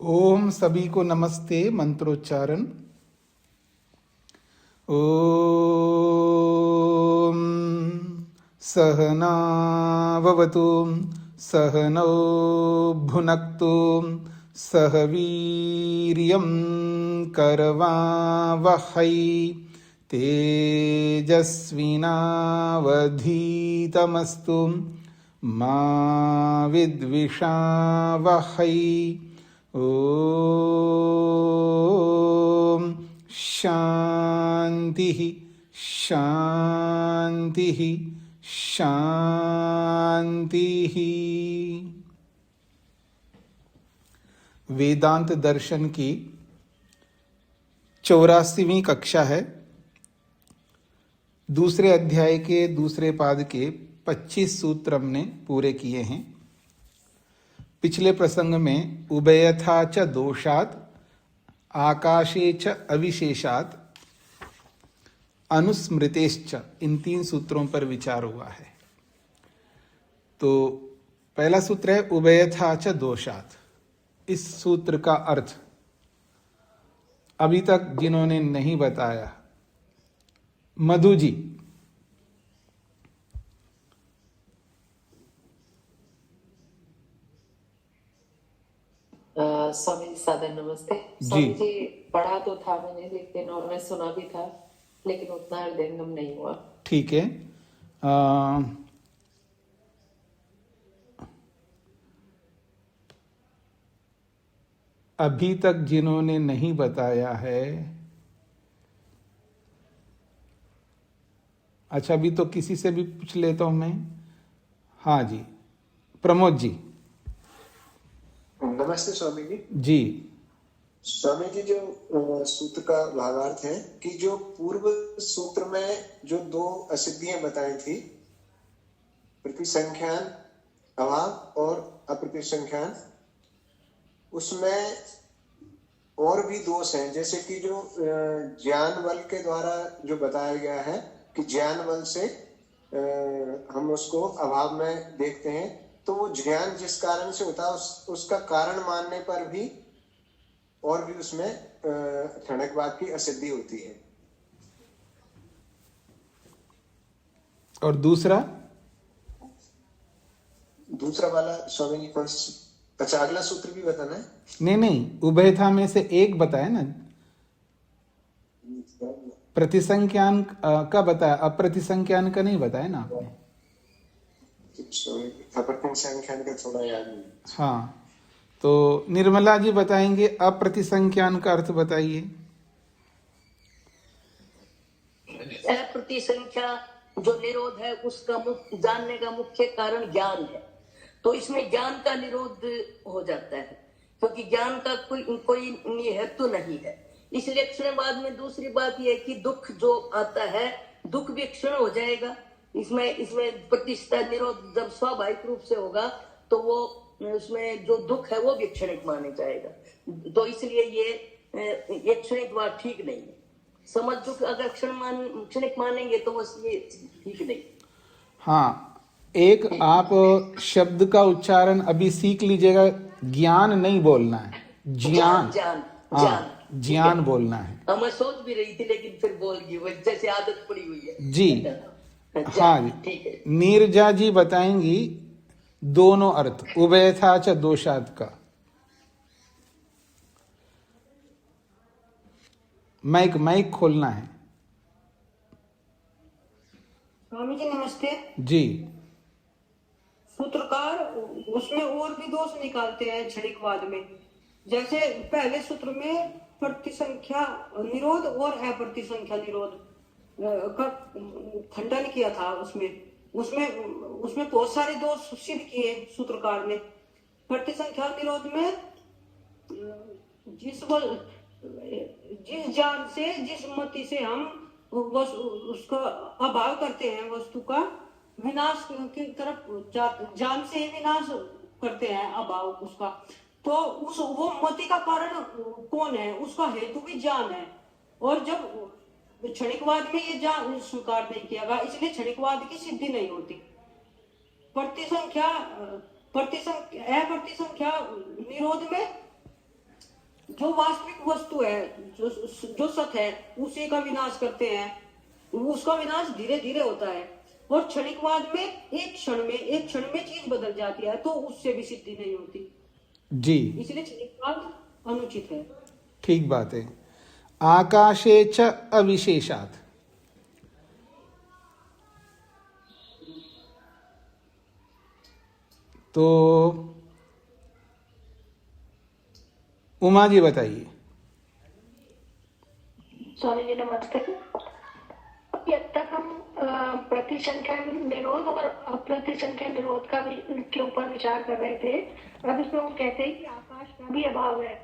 ओम सभी को नमस्ते। मंत्रोच्चारण। ओम सहनाववतु सहनौ भुनक्तु सह वीर्यं करवावहै तेजस्विनावधीतमस्तु मा विद्विषावहै। ओम शांति शांति शांति। वेदांत दर्शन की 84वीं कक्षा है। दूसरे अध्याय के दूसरे पाद के 25 सूत्र हमने पूरे किए हैं। पिछले प्रसंग में उभयथा च दोषात् आकाशे च अविशेषात् अनुस्मृतेश्च, इन 3 सूत्रों पर विचार हुआ है। तो पहला सूत्र है उभयथा च दोषात्। इस सूत्र का अर्थ अभी तक जिन्होंने नहीं बताया, मधु जी। स्वामी जी सादर नमस्ते। जी। स्वामी जी पढ़ा तो था मैंने, लेकिन और मैं सुना भी था, लेकिन उतना हृदयंगम नहीं हुआ। ठीक है। अभी तक जिन्होंने नहीं बताया है, अच्छा अभी तो किसी से भी पूछ लेता हूं मैं। हाँ जी, प्रमोद जी। नमस्ते स्वामी जी। जी स्वामी जी, जो सूत्र का भावार्थ है कि जो पूर्व सूत्र में जो 2 असिद्धियां बताई थी, प्रतिसंख्यान अभाव और अप्रतिसंख्यान, उसमें और भी दोष हैं। जैसे कि जो ज्ञान बल के द्वारा जो बताया गया है कि ज्ञान बल से हम उसको अभाव में देखते हैं, तो वो ज्ञान जिस कारण से होता है उसका कारण मानने पर भी और भी उसमें क्षणिकवाद की असिद्धि होती है। और दूसरा वाला स्वामी जी कौन सा? अच्छा, अगला सूत्र भी बताना है? नहीं, उभयथा में से एक बताया ना। प्रतिसंख्यान का बताया, अप्रतिसंख्यान का नहीं बताया ना आपने। अप्रतिसंख्यान का थोड़ा याद नहीं। हाँ, तो निर्मला जी बताएंगे अप्रतिसंख्यान का अर्थ बताइए। अप्रतिसंख्या जो निरोध है उसका जानने का मुख्य कारण ज्ञान है। तो इसमें ज्ञान का निरोध हो जाता है, क्योंकि ज्ञान का कोई हेतु नहीं है। इसलिए क्षणवाद में दूसरी बात यह है कि दुख जो आता है, दुख भी क्षण हो जाएगा। इसमें प्रतिष्ठा निरोध जब स्वाभाविक रूप से होगा तो वो उसमें जो दुख है वो भी क्षणिक माने जाएगा। तो इसलिए ये क्षणिकवाद ठीक नहीं है। समझ दुख अगर क्षणिक मानेंगे तो वो ये ठीक नहीं। हाँ, एक आप शब्द का उच्चारण अभी सीख लीजिएगा। ज्ञान नहीं बोलना है, ज्ञान। हाँ, ज्ञान बोलना है। मैं सोच भी रही थी लेकिन फिर बोल गई, वो जैसे आदत पड़ी हुई है जी। हाँ जी, ठीक है। नीरजा जी बताएंगी दोनों अर्थ उभयथा च दोषात् का। माइक खोलना है। स्वामी जी नमस्ते जी। सूत्रकार उसमें और भी दोष निकालते हैं क्षणिकवाद में। जैसे पहले सूत्र में प्रतिसंख्या निरोध और अप्रतिसंख्या निरोध का खंडन किया था। उसमें बहुत सारे दोष सिद्ध किए सूत्रकार ने। प्रतिसंख्या निरोध में जिस ज्ञान से, जिस मति से हम उसका अभाव करते हैं, वस्तु का विनाश की तरफ ज्ञान से ही विनाश करते हैं अभाव उसका, तो वो मति का कारण कौन है? उसका हेतु भी ज्ञान है। और जब क्षणिकवाद में ये ज्ञान स्वीकार नहीं किया गया, इसलिए क्षणिकवाद की सिद्धि नहीं होती। अप्रतिसंख्या निरोध में जो वास्तविक वस्तु है, जो सत्य है, उसी का विनाश करते हैं। उसका विनाश धीरे धीरे होता है। और क्षणिकवाद में एक क्षण में चीज बदल जाती है, तो उससे भी सिद्धि नहीं होती। जी, इसलिए क्षणिकवाद अनुचित है। ठीक बात है। आकाशे च अविशेषात्, तो उमा जी बताइए। स्वामी जी नमस्ते। जब तक हम प्रतिसंख्या निरोध और अप्रतिसंख्या निरोध का के ऊपर विचार कर रहे थे, अब इसमें हम कहते हैं कि आकाश का भी अभाव है।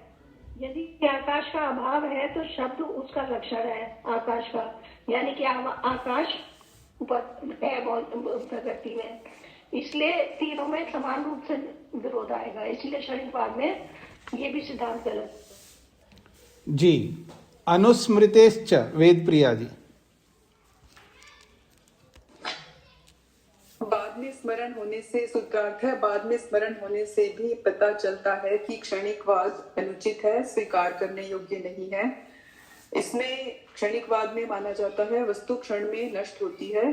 यदि आकाश का अभाव है तो शब्द उसका लक्षण है आकाश का, यानी कि आकाश ऊपर है प्रकृति में, इसलिए तीनों में समान रूप से विरोध आएगा। इसलिए क्षणिकवाद में ये भी सिद्धांत गलत। जी, अनुस्मृतेश्च वेद प्रिया जी। बाद में स्मरण होने से स्वीकार्थ है, बाद में स्मरण होने से भी पता चलता है कि क्षणिकवाद अनुचित है, स्वीकार करने योग्य नहीं है। इसमें क्षणिकवाद में माना जाता है वस्तु क्षण में नष्ट होती है।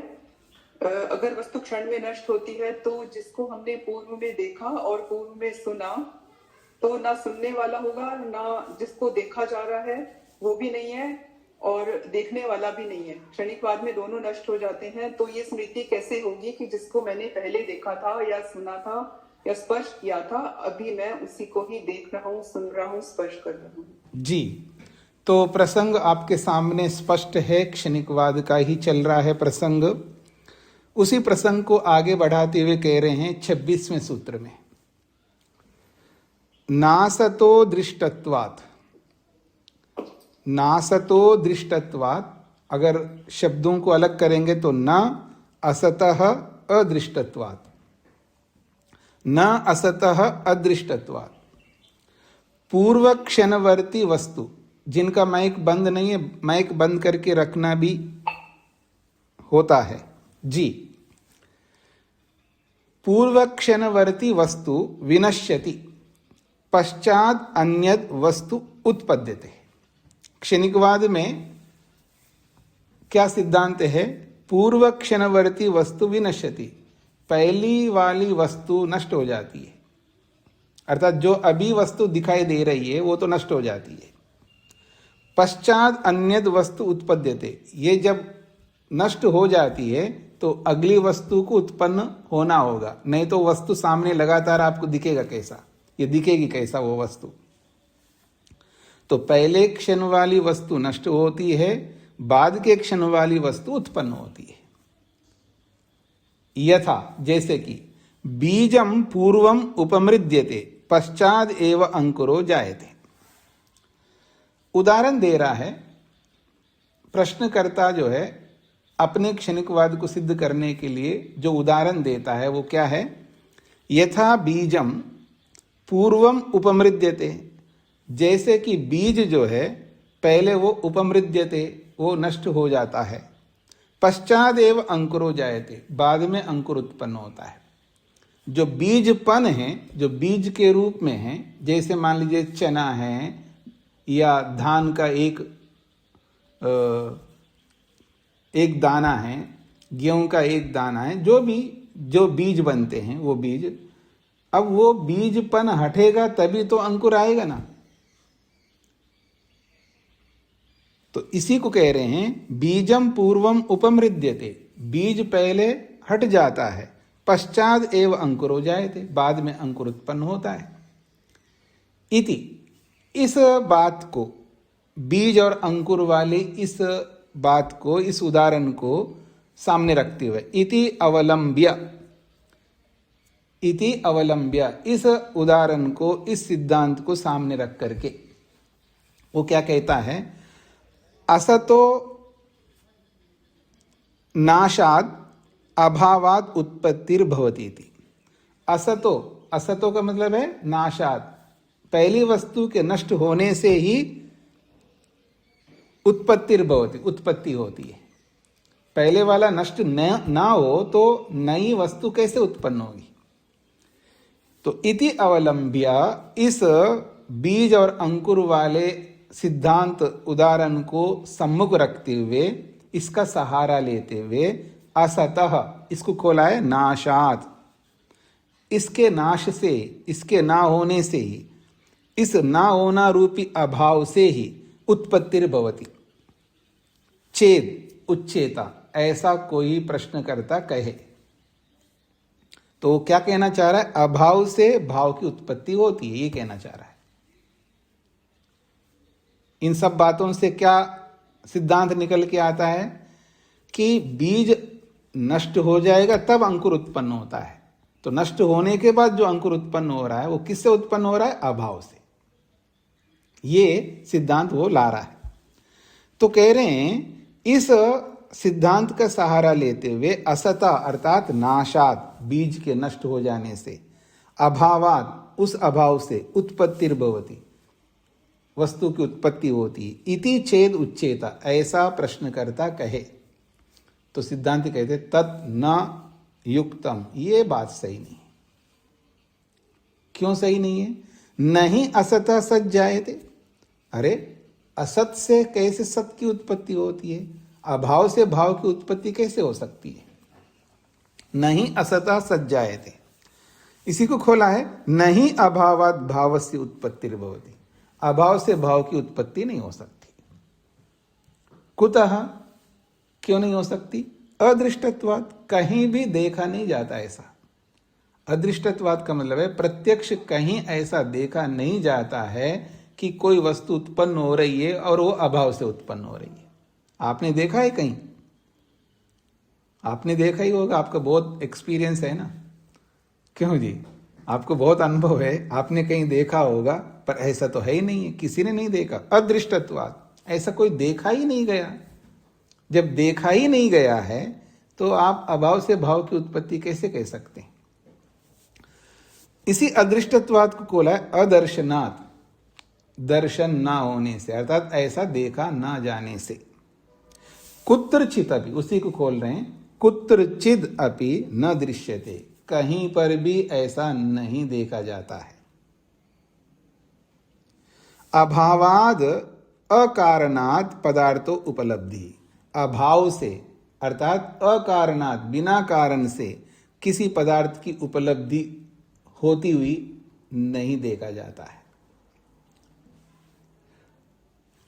अगर वस्तु क्षण में नष्ट होती है तो जिसको हमने पूर्व में देखा और पूर्व में सुना, तो ना सुनने वाला होगा, ना जिसको देखा जा रहा है वो भी नहीं है, और देखने वाला भी नहीं है। क्षणिकवाद में दोनों नष्ट हो जाते हैं। तो ये स्मृति कैसे होगी कि जिसको मैंने पहले देखा था या सुना था या स्पर्श किया था, अभी मैं उसी को ही देख रहा हूँ, सुन रहा हूँ, स्पर्श कर रहा हूँ। जी, तो प्रसंग आपके सामने स्पष्ट है, क्षणिकवाद का ही चल रहा है प्रसंग। उसी प्रसंग को आगे बढ़ाते हुए कह रहे हैं 26वें सूत्र में, नासतो दृष्टत्वात्। नासतो दृष्टत्वात्, अगर शब्दों को अलग करेंगे तो न असतः अदृष्टत्वात्, न असतः अदृष्टत्वात्। पूर्व क्षणवर्ती वस्तु, जिनका माइक बंद नहीं है, माइक बंद करके रखना भी होता है जी। पूर्व क्षणवर्ती वस्तु विनश्यति, पश्चात अन्यद वस्तु उत्पद्यते। क्षणिकवाद में क्या सिद्धांत है? पूर्व क्षणवर्ती वस्तु विनश्यति, पहली वाली वस्तु नष्ट हो जाती है, अर्थात जो अभी वस्तु दिखाई दे रही है वो तो नष्ट हो जाती है। पश्चात अन्यद वस्तु उत्पद्यते, ये जब नष्ट हो जाती है तो अगली वस्तु को उत्पन्न होना होगा, नहीं तो वस्तु सामने लगातार आपको दिखेगा कैसा, ये दिखेगी कैसा वो वस्तु। तो पहले क्षण वाली वस्तु नष्ट होती है, बाद के क्षण वाली वस्तु उत्पन्न होती है। यथा, जैसे कि बीजम पूर्वम उपमृद्यते पश्चात एव अंकुरो जायते। उदाहरण दे रहा है प्रश्नकर्ता, जो है अपने क्षणिकवाद को सिद्ध करने के लिए जो उदाहरण देता है वो क्या है? यथा बीजम पूर्वम उपमृद्यते, जैसे कि बीज जो है पहले वो उपमृद्यते, वो नष्ट हो जाता है, पश्चात एव अंकुरो जायते, बाद में अंकुर उत्पन्न होता है। जो बीजपन है, जो बीज के रूप में है, जैसे मान लीजिए चना है या धान का एक दाना है, गेहूं का एक दाना है, जो बीज बनते हैं वो बीज, अब वो बीजपन हटेगा तभी तो अंकुर आएगा ना। तो इसी को कह रहे हैं बीजम पूर्वम उपमृद्यते, बीज पहले हट जाता है, पश्चात एव अंकुर हो जायते, बाद में अंकुर उत्पन्न होता है। इति, इस बात को, बीज और अंकुर वाली इस बात को, इस उदाहरण को सामने रखते हुए, इति अवलंब्य, इस उदाहरण को, इस सिद्धांत को सामने रख करके वो क्या कहता है? असतो नाशाद अभावाद उत्पत्तिर्भवति। असतो का मतलब है नाशाद, पहली वस्तु के नष्ट होने से ही उत्पत्तिर्भवति, उत्पत्ति होती है। पहले वाला नष्ट ना हो तो नई वस्तु कैसे उत्पन्न होगी? तो इति अवलंब्य, इस बीज और अंकुर वाले सिद्धांत उदाहरण को सम्मुख रखते हुए, इसका सहारा लेते हुए, असतः, इसको खोला है नाशात, इसके नाश से, इसके ना होने से ही, इस ना होना रूपी अभाव से ही उत्पत्तिर्भवति। चेद उच्चेता, ऐसा कोई प्रश्नकर्ता कहे तो क्या कहना चाह रहा है? अभाव से भाव की उत्पत्ति होती है, ये कहना चाह रहा है। इन सब बातों से क्या सिद्धांत निकल के आता है कि बीज नष्ट हो जाएगा तब अंकुर उत्पन्न होता है। तो नष्ट होने के बाद जो अंकुर उत्पन्न हो रहा है वो किससे उत्पन्न हो रहा है? अभाव से। ये सिद्धांत वो ला रहा है। तो कह रहे हैं इस सिद्धांत का सहारा लेते हुए असता अर्थात नाशात, बीज के नष्ट हो जाने से, अभावात, उस अभाव से, उत्पत्तिर्भवति, वस्तु की उत्पत्ति होती है। इति चेद उच्चेता, ऐसा प्रश्नकर्ता कहे तो सिद्धांत कहते तत् न युक्तम, ये बात सही नहीं। क्यों सही नहीं है? नहीं असतः सत जायते। अरे असत से कैसे सत की उत्पत्ति होती है? अभाव से भाव की उत्पत्ति कैसे हो सकती है? नहीं असतः सत जायते, इसी को खोला है नहीं अभावात भावस्य उत्पत्तिर्भवति। अभाव से भाव की उत्पत्ति नहीं हो सकती। कुतः, क्यों नहीं हो सकती? अदृष्टत्वात्, कहीं भी देखा नहीं जाता ऐसा। अदृष्टत्वात् का मतलब है प्रत्यक्ष कहीं ऐसा देखा नहीं जाता है कि कोई वस्तु उत्पन्न हो रही है और वो अभाव से उत्पन्न हो रही है। आपने देखा है कहीं? आपने देखा ही होगा, आपका बहुत एक्सपीरियंस है ना। क्यों जी? आपको बहुत अनुभव है, आपने कहीं देखा होगा, पर ऐसा तो है ही नहीं है, किसी ने नहीं देखा। अदृष्टत्वात्, ऐसा कोई देखा ही नहीं गया। जब देखा ही नहीं गया है तो आप अभाव से भाव की उत्पत्ति कैसे कह सकते हैं? इसी अदृष्टत्वात् को खोला है अदर्शनात्, दर्शन ना होने से, अर्थात ऐसा देखा ना जाने से। कुत्रचित अपि, उसी को खोल रहे हैं, कुत्रचिद अपि न दृश्यते, कहीं पर भी ऐसा नहीं देखा जाता है। अभावाद अकारणात् पदार्थो उपलब्धि, अभाव से अर्थात अकारणात्, बिना कारण से किसी पदार्थ की उपलब्धि होती हुई नहीं देखा जाता है।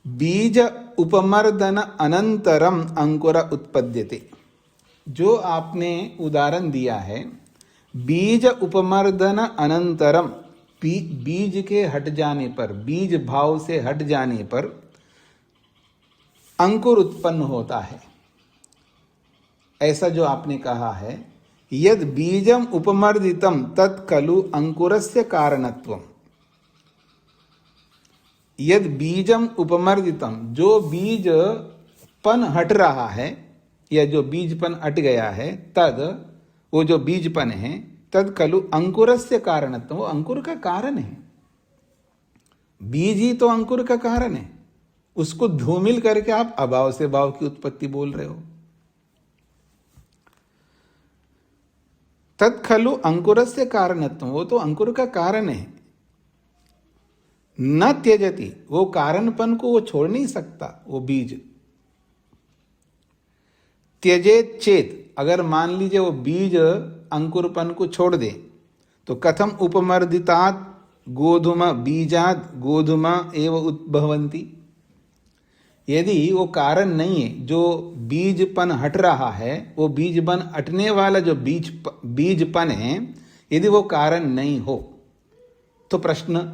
बीज उपमर्दन अनंतरम अंकुर उत्पद्यते, जो आपने उदाहरण दिया है, बीज उपमर्दन अनंतरम, बीज के हट जाने पर, बीज भाव से हट जाने पर अंकुर उत्पन्न होता है, ऐसा जो आपने कहा है। यद बीजम उपमर्दितम तत्खलु अंकुरस्य कारणत्वम, यद बीजम उपमर्दितम, जो बीजपन हट रहा है या जो बीजपन हट गया है, तद, वो जो बीजपन है, तद खलु अंकुरस्य कारणत्वम, वो अंकुर का कारण है। बीज ही तो अंकुर का कारण है, उसको धूमिल करके आप अभाव से भाव की उत्पत्ति बोल रहे हो। तद खलु अंकुरस्य कारणत्वम, वो तो अंकुर का कारण है। न त्यजति, वो कारणपन को वो छोड़ नहीं सकता, वो बीज। त्यजेत चेत, अगर मान लीजिए वो बीज अंकुरपन को छोड़ दे तो कथम उपमर्दितात् गोधूम बीजात् गोधूम एव उद्भवन्ति, यदि वो कारण नहीं है, जो बीजपन हट रहा है, वो बीजपन हटने वाला जो बीजपन है, यदि वो कारण नहीं हो, तो प्रश्न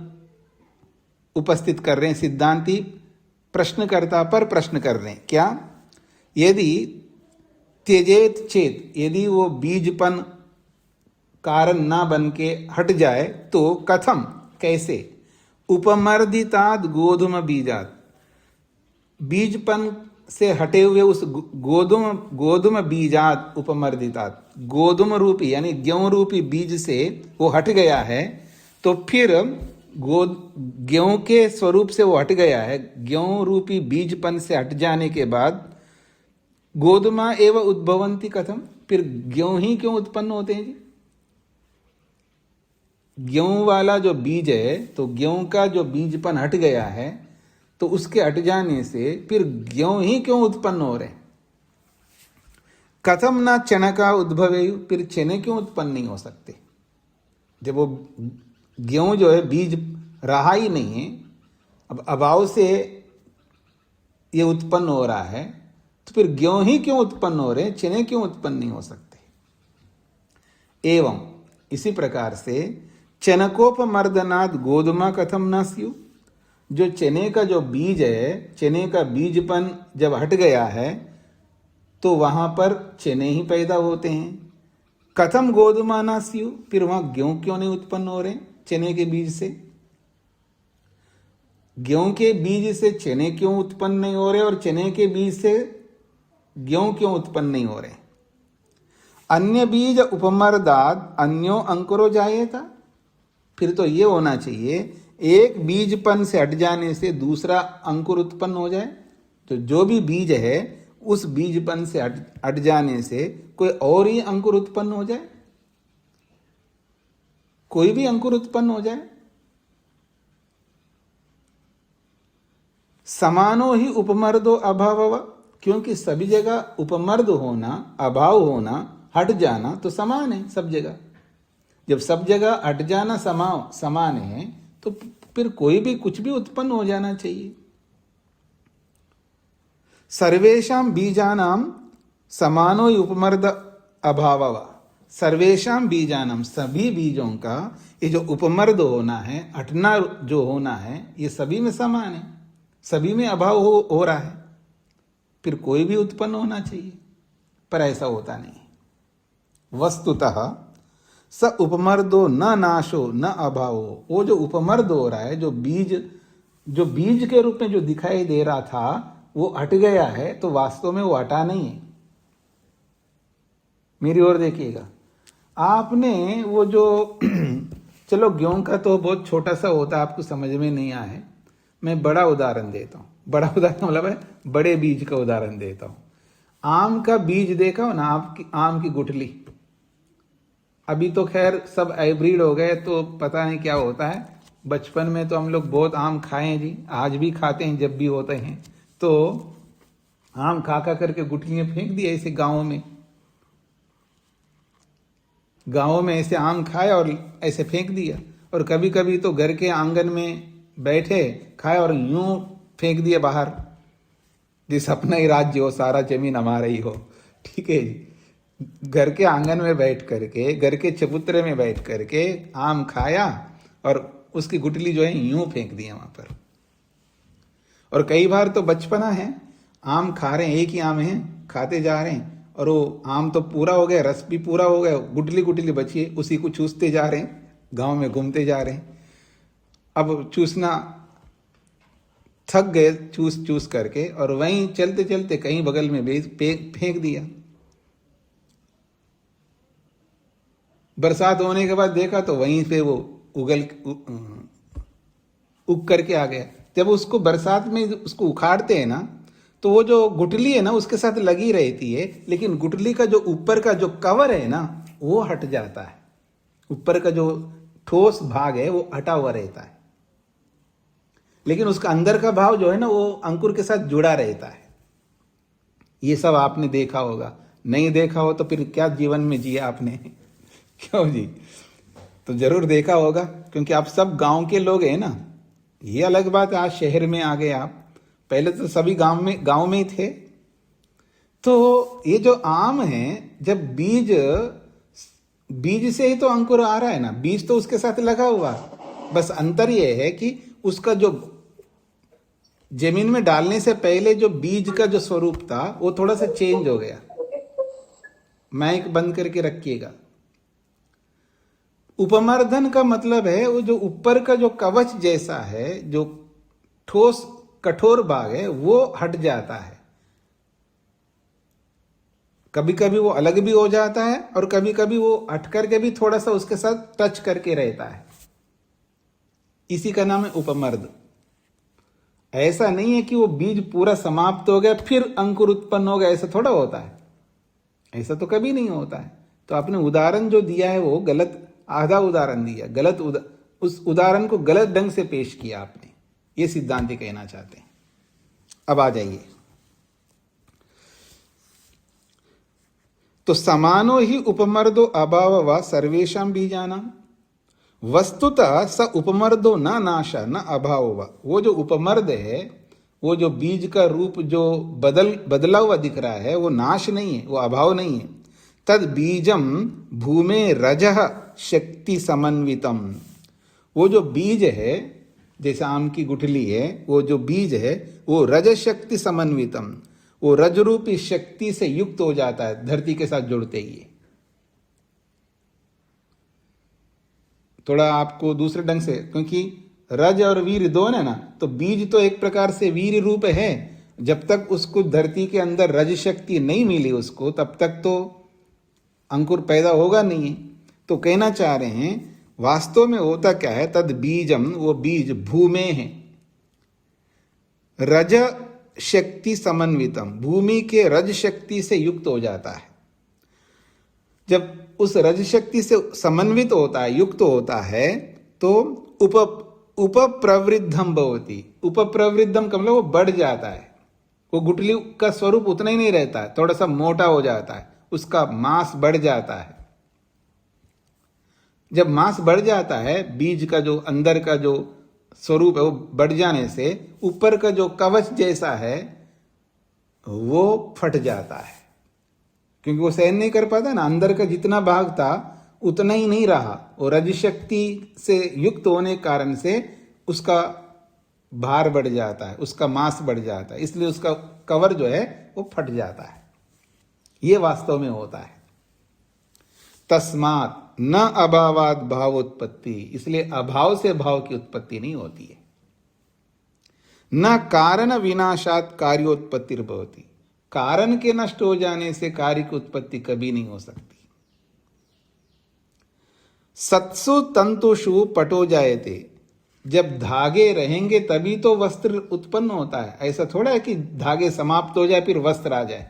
उपस्थित कर रहे हैं सिद्धांती, प्रश्नकर्ता पर प्रश्न कर रहे हैं। क्या? यदि त्यजेत चेत, यदि वो बीजपन कारण ना बन के हट जाए तो कथम, कैसे? उपमर्दिताद गोधूम बीजात, बीजपन से हटे हुए उस गोधूम बीजात उपमर्दितात, गोधूम रूपी यानी गेहूं रूपी बीज से वो हट गया है, तो फिर गेहूं के स्वरूप से वो हट गया है, गेहूं रूपी बीजपन से हट जाने के बाद गोधुमा एवं उद्भवंती कथम, फिर गेहूं ही क्यों उत्पन्न होते हैं जी? गेहूं वाला जो बीज है, तो गेहूं का जो बीजपन हट गया है, तो उसके हट जाने से फिर गेहूं ही क्यों उत्पन्न हो रहे? कथम ना चणका उद्भवे, फिर चने क्यों उत्पन्न नहीं हो सकते? जब वो गेहूं जो है बीज रहा ही नहीं है, अब अभाव से ये उत्पन्न हो रहा है, तो फिर गेहूं ही क्यों उत्पन्न हो रहे हैं, चने क्यों उत्पन्न नहीं हो सकते? एवं इसी प्रकार से चनकोपमर्दनाद गोधुमा कथम न स्यु, जो चने का जो बीज है, चने का बीजपन जब हट गया है तो वहां पर चने ही पैदा होते हैं। कथम गोधुमा न स्यु, फिर वहां गेहूं क्यों नहीं उत्पन्न हो रहे चने के बीज से? गेहूं के बीज से चने क्यों उत्पन्न नहीं हो रहे और चने के बीज से गेहूं क्यों उत्पन्न नहीं हो रहे? अन्य बीज उपमर्दाद अन्यो अंकुरो जायेगा, फिर तो ये होना चाहिए एक बीजपन से हट जाने से दूसरा अंकुर उत्पन्न हो जाए। तो जो भी बीज है उस बीजपन से हट जाने से कोई और ही अंकुर उत्पन्न हो जाए, कोई भी अंकुर उत्पन्न हो जाए। समानो ही उपमर्दो अभाव, क्योंकि सभी जगह उपमर्द होना, अभाव होना, हट जाना तो समान है सब जगह। जब सब जगह हट जाना समान है तो फिर कोई भी कुछ भी उत्पन्न हो जाना चाहिए। सर्वेषां बीजानां समानो ही उपमर्द अभाव, सर्वेषां बीजानां सभी बीजों का ये जो उपमर्द होना है, हटना जो होना है, ये सभी में समान है, सभी में अभाव हो रहा है, फिर कोई भी उत्पन्न होना चाहिए, पर ऐसा होता नहीं। वस्तुतः स उपमर्दो न नाशो न अभावो, वो जो उपमर्द हो रहा है, जो बीज के रूप में जो दिखाई दे रहा था वो हट गया है, तो वास्तव में वो हटा नहीं है। मेरी ओर देखिएगा, आपने वो जो चलो गेहूं का तो बहुत छोटा सा होता है, आपको समझ में नहीं आया है, मैं बड़ा उदाहरण देता हूँ। बड़ा उदाहरण मतलब है बड़े बीज का उदाहरण देता हूँ। आम का बीज देखा हो ना, आम की गुठली, अभी तो खैर सब हाइब्रिड हो गए तो पता नहीं क्या होता है। बचपन में तो हम लोग बहुत आम खाए हैं जी, आज भी खाते हैं जब भी होते हैं। तो आम खा करके गुठलियां फेंक दी ऐसे गाँव में ऐसे आम खाए और ऐसे फेंक दिया। और कभी कभी तो घर के आंगन में बैठे खाए और यूं फेंक दिया बाहर, जिस अपना ही राज्य हो, सारा जमीन हमारा ही हो, ठीक है जी। घर के आंगन में बैठ करके, घर के चबूतरे में बैठ करके आम खाया और उसकी गुठली जो है यूं फेंक दिया वहां पर। और कई बार तो बचपना है, आम खा रहे हैं, एक ही आम है, खाते जा रहे हैं और वो आम तो पूरा हो गया, रस भी पूरा हो गया, गुठली बची है, उसी को चूसते जा रहे हैं, गांव में घूमते जा रहे हैं। अब चूसना थक गए चूस करके, और वहीं चलते चलते कहीं बगल में फेंक दिया। बरसात होने के बाद देखा तो वहीं पे वो उग करके आ गया। जब उसको बरसात में उसको उखाड़ते हैं ना, तो वो जो गुठली है ना उसके साथ लगी रहती है, लेकिन गुठली का जो ऊपर का जो कवर है ना वो हट जाता है, ऊपर का जो ठोस भाग है वो हटा हुआ रहता है, लेकिन उसका अंदर का भाव जो है ना वो अंकुर के साथ जुड़ा रहता है। ये सब आपने देखा होगा, नहीं देखा हो तो फिर क्या जीवन में जिया आपने क्यों जी? तो जरूर देखा होगा, क्योंकि आप सब गांव के लोग हैं ना। ये अलग बात है आज शहर में आ गए आप, पहले तो सभी गांव में ही थे। तो ये जो आम है, जब बीज से ही तो अंकुर आ रहा है ना, बीज तो उसके साथ लगा हुआ, बस अंतर ये है कि उसका जो जमीन में डालने से पहले जो बीज का जो स्वरूप था वो थोड़ा सा चेंज हो गया। माइक बंद करके रखिएगा। उपमर्दन का मतलब है वो जो ऊपर का जो कवच जैसा है, जो ठोस कठोर भाग है वो हट जाता है। कभी कभी वो अलग भी हो जाता है और कभी कभी वो हट करके भी थोड़ा सा उसके साथ टच करके रहता है। इसी का नाम है उपमर्द। ऐसा नहीं है कि वो बीज पूरा समाप्त हो गया फिर अंकुर उत्पन्न हो गया, ऐसा थोड़ा होता है, ऐसा तो कभी नहीं होता है। तो आपने उदाहरण जो दिया है वो गलत आधा उदाहरण दिया, उस उदाहरण को गलत ढंग से पेश किया आपने, ये सिद्धांति कहना चाहते हैं। अब आ जाइए, तो समानो ही उपमर्दो अभाव व सर्वेषां बीजानां, वस्तुतः स उपमर्दो न नाश न अभाव व, वो जो उपमर्द है, वो जो बीज का रूप जो बदला हुआ दिख रहा है, वो नाश नहीं है, वो अभाव नहीं है। तद बीजम भूमे रजः शक्ति समन्वितम, वो जो बीज है, जैसे आम की गुठली है, वो जो बीज है वो रज शक्ति समन्वितम, वो रज रूपी शक्ति से युक्त हो जाता है धरती के साथ जुड़ते ही। थोड़ा आपको दूसरे ढंग से, क्योंकि रज और वीर दो है ना, तो बीज तो एक प्रकार से वीर रूप है, जब तक उसको धरती के अंदर रज शक्ति नहीं मिली उसको, तब तक तो अंकुर पैदा होगा नहीं। तो कहना चाह रहे हैं वास्तव में होता क्या है, तद बीजम, वो बीज भूमे है, रज शक्ति समन्वितम, भूमि के रज शक्ति से युक्त हो जाता है। जब उस रज शक्ति से समन्वित होता है, युक्त होता है, तो उपप्रवृद्धम भवति, उपप्रवृद्धम का मतलब वो बढ़ जाता है, वो गुठली का स्वरूप उतना ही नहीं रहता है, थोड़ा सा मोटा हो जाता है, उसका मास बढ़ जाता है। जब मास बढ़ जाता है, बीज का जो अंदर का जो स्वरूप है वो बढ़ जाने से ऊपर का जो कवच जैसा है वो फट जाता है, क्योंकि वो सहन नहीं कर पाता ना, अंदर का जितना भाग था उतना ही नहीं रहा, और रज शक्ति से युक्त होने के कारण से उसका भार बढ़ जाता है, उसका मास बढ़ जाता है, इसलिए उसका कवर जो है वो फट जाता है। ये वास्तव में होता है। तस्मात् न अभावात भावोत्पत्ति, इसलिए अभाव से भाव की उत्पत्ति नहीं होती है। न कारण विनाशात कार्योत्पत्ति भवति, कारण के नष्ट हो जाने से कार्य की उत्पत्ति कभी नहीं हो सकती। सत्सु तंतुषु पटो जायते, जब धागे रहेंगे तभी तो वस्त्र उत्पन्न होता है, ऐसा थोड़ा है कि धागे समाप्त हो जाए फिर वस्त्र आ जाए।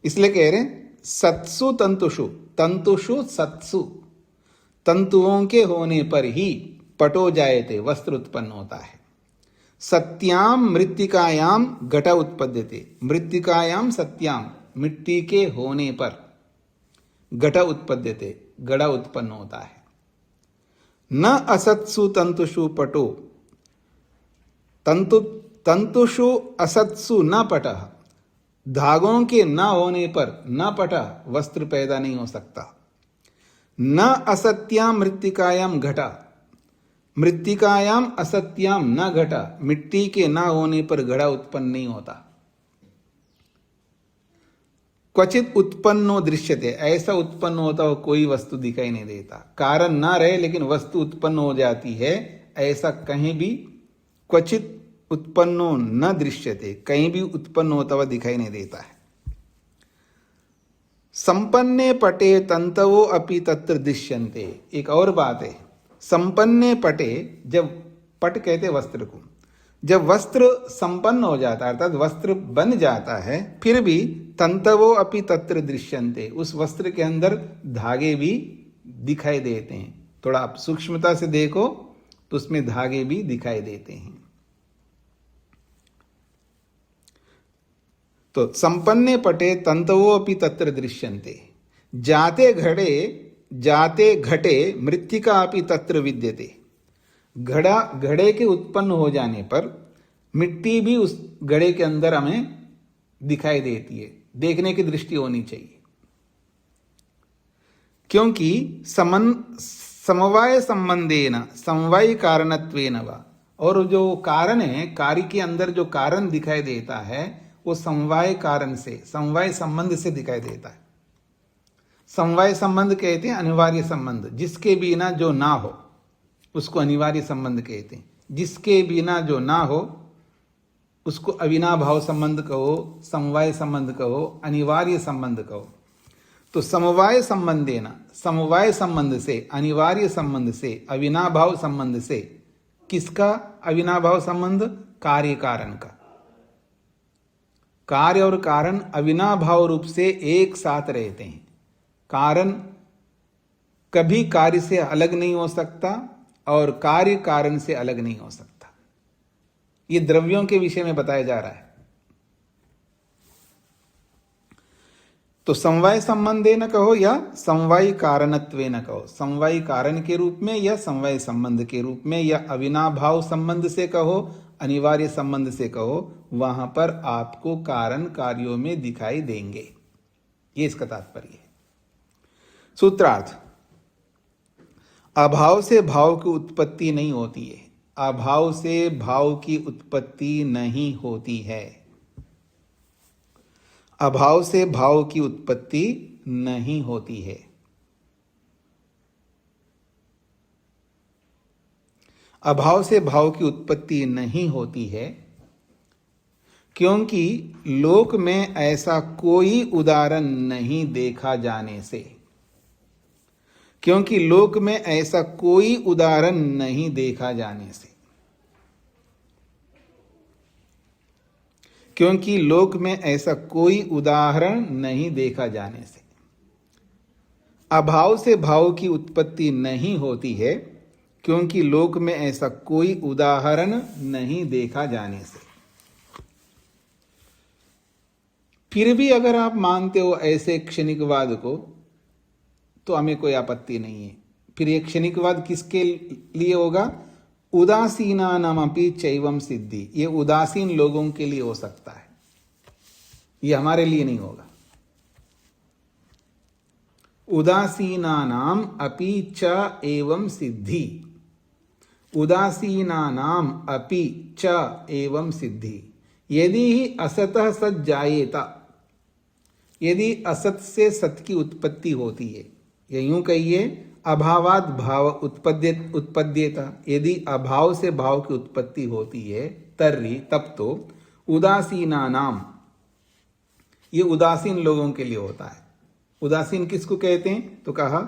इसलिए कह रहे हैं सत्सु तंतुषु, तंतुषु सत्सु, तंतुओं के होने पर ही पटो जायते, वस्त्र उत्पन्न होता है। सत्याम मृत्तिकायाम घट उत्पद्यते, मृत्तिकायाम सत्याम, मिट्टी के होने पर घट उत्पद्यते, घड़ा उत्पन्न होता है। न असत्सु तंतुषु पटो, तंतुषु असत्सु न पटः, धागों के न होने पर न पटा, वस्त्र पैदा नहीं हो सकता। न असत्याम मृत्तिकायाम घटा, मृत्तिकायाम असत्याम न घटा, मिट्टी के न होने पर घड़ा उत्पन्न नहीं होता। क्वचित उत्पन्नो दृश्यते, ऐसा उत्पन्न होता हो कोई वस्तु दिखाई नहीं देता, कारण ना रहे लेकिन वस्तु उत्पन्न हो जाती है, ऐसा कहीं भी क्वचित उत्पन्नो न दृश्यते, कहीं भी उत्पन्न होता हुआ दिखाई नहीं देता है। संपन्ने पटे तंतवो अपि तत्र दृश्यन्ते, एक और बात है, संपन्ने पटे, जब पट कहते वस्त्र को, जब वस्त्र संपन्न हो जाता है अर्थात वस्त्र बन जाता है, फिर भी तंतवो अपि तत्र दृश्यन्ते, उस वस्त्र के अंदर धागे भी दिखाई देते हैं। थोड़ा आप सूक्ष्मता से देखो तो उसमें धागे भी दिखाई देते हैं। तो संपन्ने पटे तंतवो अपि तत्र दृश्यन्ते, जाते घटे मृत्तिका अपि तत्र विद्यते, घड़े के उत्पन्न हो जाने पर मिट्टी भी उस घड़े के अंदर हमें दिखाई देती है, देखने की दृष्टि होनी चाहिए। क्योंकि समवाय संबंधेन समवाय कारणत्वेन वा, और जो कारण है, कार्य के अंदर जो कारण दिखाई देता है वो समवाय कारण से, समवाय संबंध से दिखाई देता है। समवाय संबंध कहते हैं अनिवार्य संबंध, जिसके बिना जो ना हो उसको अनिवार्य संबंध कहते हैं, जिसके बिना जो ना हो उसको अविनाभाव संबंध कहो, समवाय संबंध कहो, अनिवार्य संबंध कहो। तो समवाय संबंधेन, समवाय संबंध से, अनिवार्य संबंध से, अविनाभाव संबंध से, किसका अविनाभाव संबंध? कार्य कारण का। कार्य और कारण अविनाभाव रूप से एक साथ रहते हैं। कारण कभी कार्य से अलग नहीं हो सकता और कार्य कारण से अलग नहीं हो सकता। ये द्रव्यों के विषय में बताया जा रहा है। तो समवाय संबंधे न कहो या समवाय कारणत्वे न कहो, समवाय कारण के रूप में या समवाय संबंध के रूप में या अविनाभाव संबंध से कहो, अनिवार्य संबंध से कहो, वहां पर आपको कारण कार्यों में दिखाई देंगे। ये इसका तात्पर्य है। सूत्रार्थ, अभाव से भाव की उत्पत्ति नहीं होती है। अभाव से भाव की उत्पत्ति नहीं होती है। अभाव से भाव की उत्पत्ति नहीं होती है। अभाव से भाव की उत्पत्ति नहीं होती है क्योंकि लोक में ऐसा कोई उदाहरण नहीं देखा जाने से। क्योंकि लोक में ऐसा कोई उदाहरण नहीं देखा जाने से। क्योंकि लोक में ऐसा कोई उदाहरण नहीं देखा जाने से। अभाव से भाव की उत्पत्ति नहीं होती है क्योंकि लोक में ऐसा कोई उदाहरण नहीं देखा जाने से। फिर भी अगर आप मानते हो ऐसे क्षणिकवाद को तो हमें कोई आपत्ति नहीं है। फिर ये क्षणिकवाद किसके लिए होगा? उदासीनानामपि चैवम सिद्धि। ये उदासीन लोगों के लिए हो सकता है, ये हमारे लिए नहीं होगा। उदासीनानाम अपि च एवं सिद्धि। उदासीनानाम अपि च एवं सिद्धि। यदि ही असतः सत जायेता, यदि असत से सत की उत्पत्ति होती है, या यूं कहिए अभावात भाव उत्पद्येता। यदि अभाव से भाव की उत्पत्ति होती है तर्हि तब तो उदासीनानाम, ये उदासीन लोगों के लिए होता है। उदासीन किसको कहते हैं? तो कहा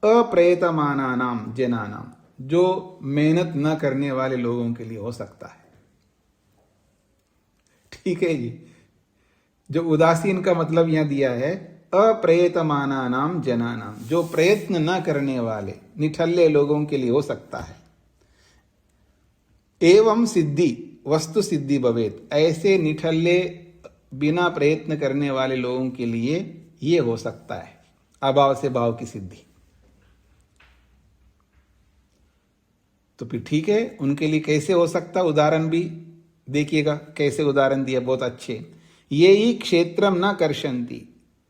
अप्रयतमानानाम जनानाम, जो मेहनत न करने वाले लोगों के लिए हो सकता है। ठीक है जी। जो उदासीन का मतलब यहां दिया है अप्रयतमानानाम जनानाम, जो प्रयत्न न करने वाले निठल्ले लोगों के लिए हो सकता है। एवं सिद्धि वस्तु सिद्धि भवेत, ऐसे निठल्ले बिना प्रयत्न करने वाले लोगों के लिए यह हो सकता है अभाव से भाव की सिद्धि। तो फिर ठीक है, उनके लिए कैसे हो सकता? उदाहरण भी देखिएगा कैसे उदाहरण दिया, बहुत अच्छे। ये ही क्षेत्रम न कर्षंती,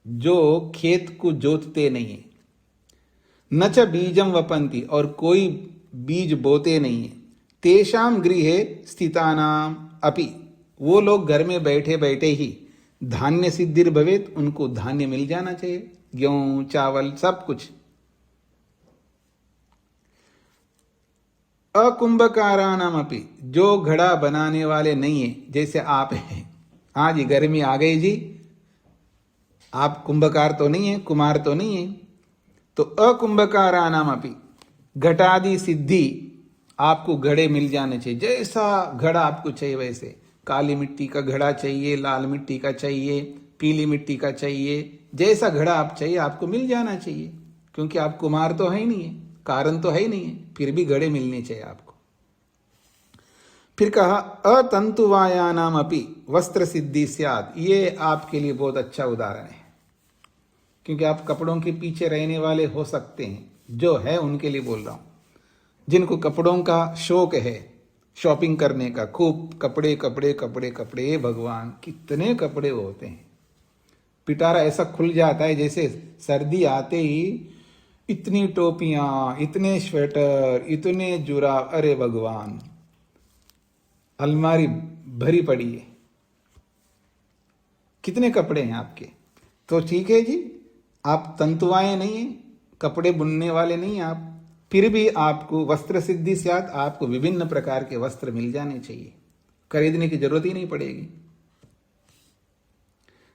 जो खेत को जोतते नहीं है। न च बीजम वपंती, और कोई बीज बोते नहीं है। तेषाम गृहे स्थितानाम अपि, वो लोग घर में बैठे बैठे ही धान्य सिद्धिर भवेत, उनको धान्य मिल जाना चाहिए, गेहूं चावल सब कुछ। अकुंभकारानाम अपि, जो घड़ा बनाने वाले नहीं है, जैसे आप हैं। हाँ जी, गर्मी आ गई जी, आप कुंभकार तो नहीं है, कुमार तो नहीं है, तो अकुंभकारानाम अपि घटादि सिद्धि, आपको घड़े मिल जाने चाहिए। जैसा घड़ा आपको चाहिए वैसे, काली मिट्टी का घड़ा चाहिए, लाल मिट्टी का चाहिए, पीली मिट्टी का चाहिए, जैसा घड़ा आप चाहिए आपको मिल जाना चाहिए। क्योंकि आप कुमार तो है ही नहीं है, कारण तो है ही नहीं है, फिर भी घड़े मिलने चाहिए आपको। फिर कहा अतंतुवायानाम अपि वस्त्र सिद्धि स्यात्, ये आपके लिए बहुत अच्छा उदाहरण है। क्योंकि आप कपड़ों के पीछे रहने वाले हो सकते हैं, जो है उनके लिए बोल रहा हूं। जिनको कपड़ों का शौक है, शॉपिंग करने का, खूब कपड़े कपड़े कपड़े कपड़े, भगवान कितने कपड़े होते हैं। पिटारा ऐसा खुल जाता है जैसे सर्दी आते ही इतनी टोपियां, इतने स्वेटर, इतने जुराब, अरे भगवान, अलमारी भरी पड़ी है। कितने कपड़े हैं आपके? तो ठीक है जी, आप तंतुवाए नहीं हैं, कपड़े बुनने वाले नहीं आप, फिर भी आपको वस्त्र सिद्धि स्यात्, आपको विभिन्न प्रकार के वस्त्र मिल जाने चाहिए, खरीदने की जरूरत ही नहीं पड़ेगी।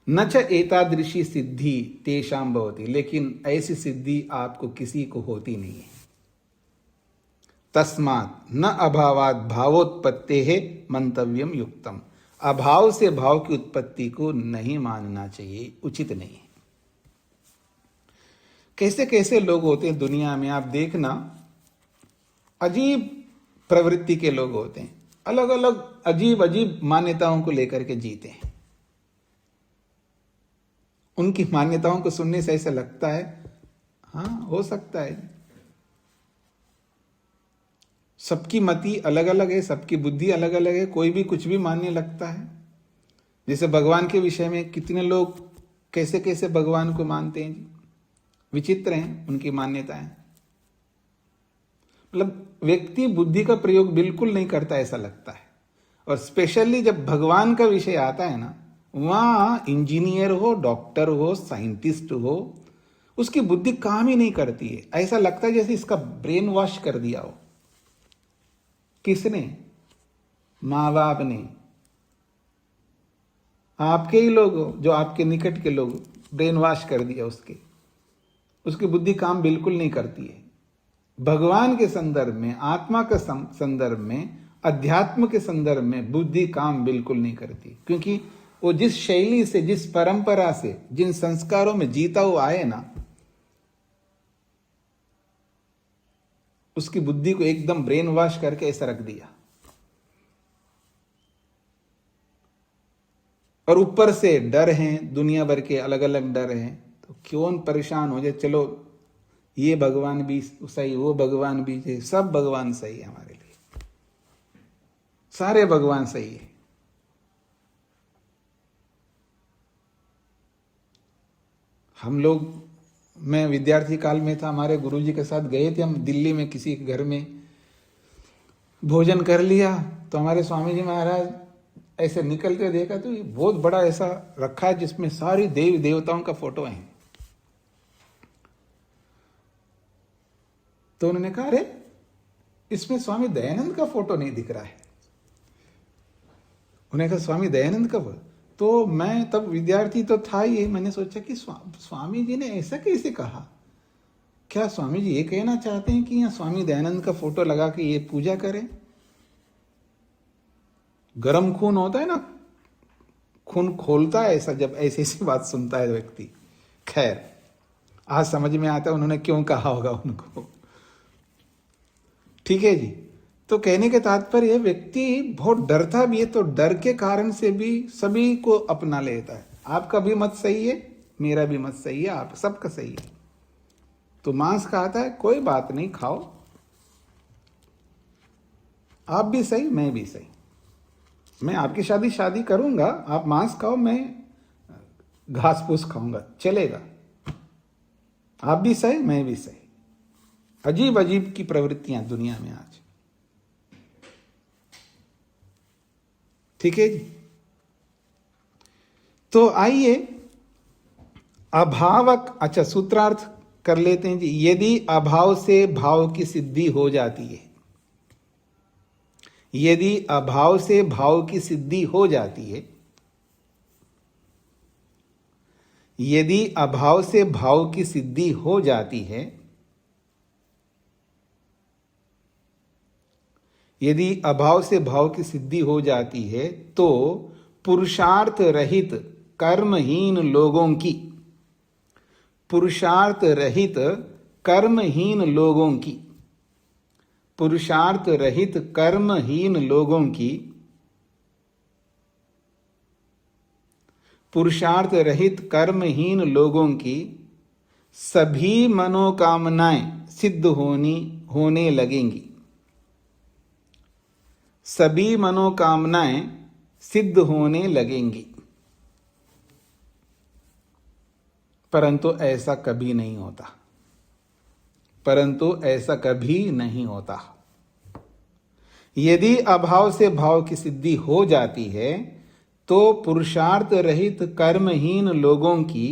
न च एतादृशी सिद्धि तेषां भवति, लेकिन ऐसी सिद्धि आपको किसी को होती नहीं है। तस्मात् न अभावात् भावोत्पत्तेः मंतव्यम युक्तम, अभाव से भाव की उत्पत्ति को नहीं मानना चाहिए, उचित नहीं है। कैसे कैसे लोग होते हैं दुनिया में, आप देखना, अजीब प्रवृत्ति के लोग होते हैं, अलग अलग अजीब अजीब मान्यताओं को लेकर के जीते हैं। उनकी मान्यताओं को सुनने से ऐसा लगता है हाँ हो सकता है, सबकी मति अलग अलग है, सबकी बुद्धि अलग अलग है, कोई भी कुछ भी मानने लगता है। जैसे भगवान के विषय में कितने लोग कैसे कैसे भगवान को मानते हैं, विचित्र हैं उनकी मान्यताएं। मतलब व्यक्ति बुद्धि का प्रयोग बिल्कुल नहीं करता ऐसा लगता है। और स्पेशली जब भगवान का विषय आता है ना, वहां इंजीनियर हो, डॉक्टर हो, साइंटिस्ट हो, उसकी बुद्धि काम ही नहीं करती है। ऐसा लगता है जैसे इसका ब्रेन वॉश कर दिया हो। किसने? माँ बाप ने, आपके ही लोग हो, जो आपके निकट के लोग, ब्रेन वॉश कर दिया उसकी बुद्धि काम बिल्कुल नहीं करती है। भगवान के संदर्भ में, आत्मा के संदर्भ में, अध्यात्म के संदर्भ में बुद्धि काम बिल्कुल नहीं करती, क्योंकि वो जिस शैली से, जिस परंपरा से, जिन संस्कारों में जीता हुआ आए ना, उसकी बुद्धि को एकदम ब्रेन वॉश करके ऐसा रख दिया। और ऊपर से डर हैं, दुनिया भर के अलग अलग डर हैं, तो क्यों परेशान हो जाए। चलो ये भगवान भी सही, वो भगवान भी सही, सब भगवान सही है हमारे लिए, सारे भगवान सही है। हम लोग, मैं विद्यार्थी काल में था, हमारे गुरुजी के साथ गए थे हम दिल्ली में, किसी के घर में भोजन कर लिया, तो हमारे स्वामी जी महाराज ऐसे निकलते देखा तो ये बहुत बड़ा ऐसा रखा है जिसमें सारी देवी देवताओं का फोटो है। तो उन्होंने कहा अरे इसमें स्वामी दयानंद का फोटो नहीं दिख रहा है। उन्होंने कहा स्वामी दयानंद का फोटो, तो मैं तब विद्यार्थी तो था ही, मैंने सोचा कि स्वामी जी ने ऐसा कैसे कहा, क्या स्वामी जी ये कहना चाहते हैं कि यहाँ स्वामी दयानंद का फोटो लगा के ये पूजा करें। गरम खून होता है ना, खून खोलता है ऐसा जब ऐसी ऐसी बात सुनता है व्यक्ति। खैर आज समझ में आता है उन्होंने क्यों कहा होगा उनको। ठीक है जी। तो कहने के तात्पर्य व्यक्ति बहुत डरता भी है, तो डर के कारण से भी सभी को अपना लेता है। आपका भी मत सही है, मेरा भी मत सही है, आप सबका सही है। तो मांस खाता है, कोई बात नहीं, खाओ, आप भी सही, मैं भी सही। मैं आपकी शादी करूंगा, आप मांस खाओ, मैं घास फूस खाऊंगा, चलेगा। आप भी सही, मैं भी सही। अजीब अजीब की प्रवृत्तियां दुनिया में आज। ठीक है जी। तो आइए अभावक, अच्छा सूत्रार्थ कर लेते हैं जी। यदि अभाव से भाव की सिद्धि हो जाती है, यदि अभाव से भाव की सिद्धि हो जाती है, यदि अभाव से भाव की सिद्धि हो जाती है, यदि अभाव से भाव की सिद्धि हो जाती है, तो पुरुषार्थ रहित कर्महीन लोगों की, पुरुषार्थ रहित कर्महीन लोगों की, पुरुषार्थ रहित कर्महीन लोगों की, पुरुषार्थ रहित कर्महीन लोगों की सभी मनोकामनाएं सिद्ध होने लगेंगी, सभी मनोकामनाएं सिद्ध होने लगेंगी। परंतु ऐसा कभी नहीं होता, परंतु ऐसा कभी नहीं होता। यदि अभाव से भाव की सिद्धि हो जाती है, तो पुरुषार्थ रहित कर्महीन लोगों की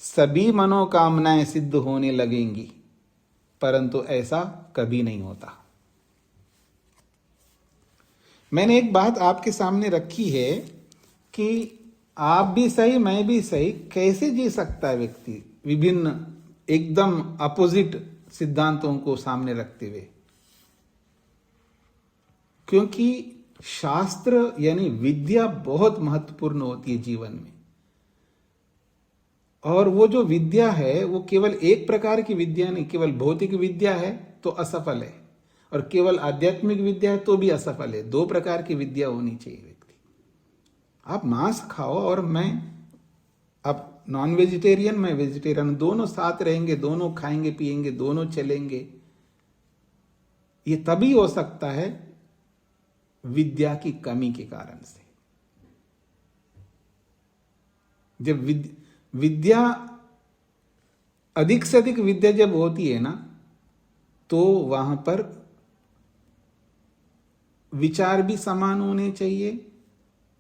सभी मनोकामनाएं सिद्ध होने लगेंगी, परंतु ऐसा कभी नहीं होता। मैंने एक बात आपके सामने रखी है कि आप भी सही, मैं भी सही, कैसे जी सकता है व्यक्ति विभिन्न एकदम अपोजिट सिद्धांतों को सामने रखते हुए। क्योंकि शास्त्र यानी विद्या बहुत महत्वपूर्ण होती है जीवन में, और वो जो विद्या है वो केवल एक प्रकार की विद्या नहीं, केवल भौतिक विद्या है तो असफल है, और केवल आध्यात्मिक विद्या है तो भी असफल है। दो प्रकार की विद्या होनी चाहिए व्यक्ति। आप मांस खाओ और मैं, आप नॉन वेजिटेरियन मैं वेजिटेरियन, दोनों साथ रहेंगे, दोनों खाएंगे पिएंगे, दोनों चलेंगे, ये तभी हो सकता है विद्या की कमी के कारण से। जब विद्या अधिक से अधिक विद्या जब होती है ना, तो वहां पर विचार भी समान होने चाहिए,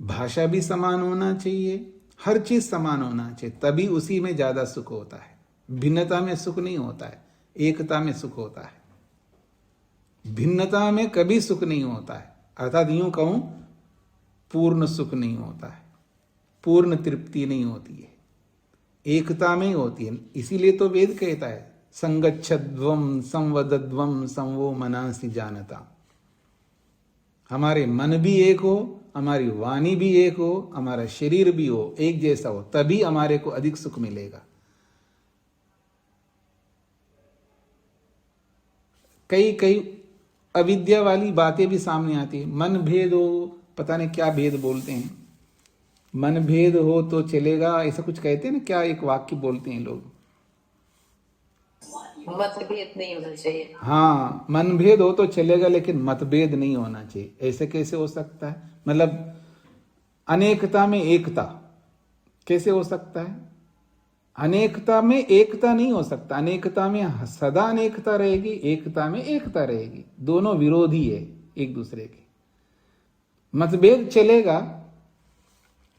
भाषा भी समान होना चाहिए, हर चीज समान होना चाहिए, तभी उसी में ज्यादा सुख होता है। भिन्नता में सुख नहीं होता है, एकता में सुख होता है। भिन्नता में कभी सुख नहीं होता है, अर्थात यूं कहूं पूर्ण सुख नहीं होता है, पूर्ण तृप्ति नहीं होती है, एकता में ही होती है। इसीलिए तो वेद कहता है संगच्छध्वम संवदध्वम संवो मनांसि जानता। हमारे मन भी एक हो, हमारी वाणी भी एक हो, हमारा शरीर भी हो, एक जैसा हो, तभी हमारे को अधिक सुख मिलेगा। कई कई अविद्या वाली बातें भी सामने आती है। मन भेद हो, पता नहीं क्या भेद बोलते हैं, मन भेद हो तो चलेगा, ऐसा कुछ कहते हैं ना, क्या एक वाक्य बोलते हैं लोग, मतभेद नहीं होना चाहिए। हाँ, मन भेद हो तो चलेगा लेकिन मतभेद नहीं होना चाहिए। ऐसे कैसे हो सकता है? मतलब अनेकता में एकता कैसे हो सकता है? अनेकता में एकता नहीं हो सकता। अनेकता में सदा अनेकता रहेगी, एकता में एकता रहेगी। दोनों विरोधी है एक दूसरे के। मतभेद चलेगा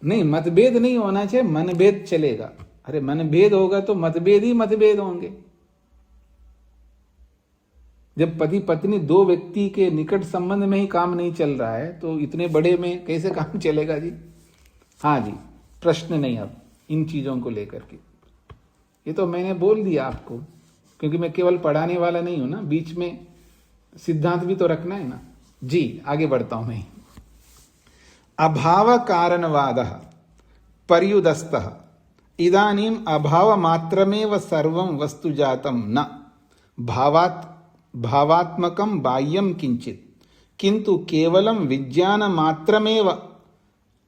नहीं, मतभेद नहीं होना चाहिए, मनभेद चलेगा। अरे मनभेद होगा तो मतभेद ही मतभेद होंगे। जब पति पत्नी दो व्यक्ति के निकट संबंध में ही काम नहीं चल रहा है तो इतने बड़े में कैसे काम चलेगा जी? हाँ जी, प्रश्न नहीं अब इन चीजों को लेकर के। ये तो मैंने बोल दिया आपको, क्योंकि मैं केवल पढ़ाने वाला नहीं हूं ना, बीच में सिद्धांत भी तो रखना है ना जी। आगे बढ़ता हूं मैं। अभाव कारणवादः पर्युदस्तः इदानीम अभाव मात्रमेव सर्वं वस्तु जातम न भावात्मकं बाह्यं किंचित किंतु केवलं विज्ञान मात्रमेव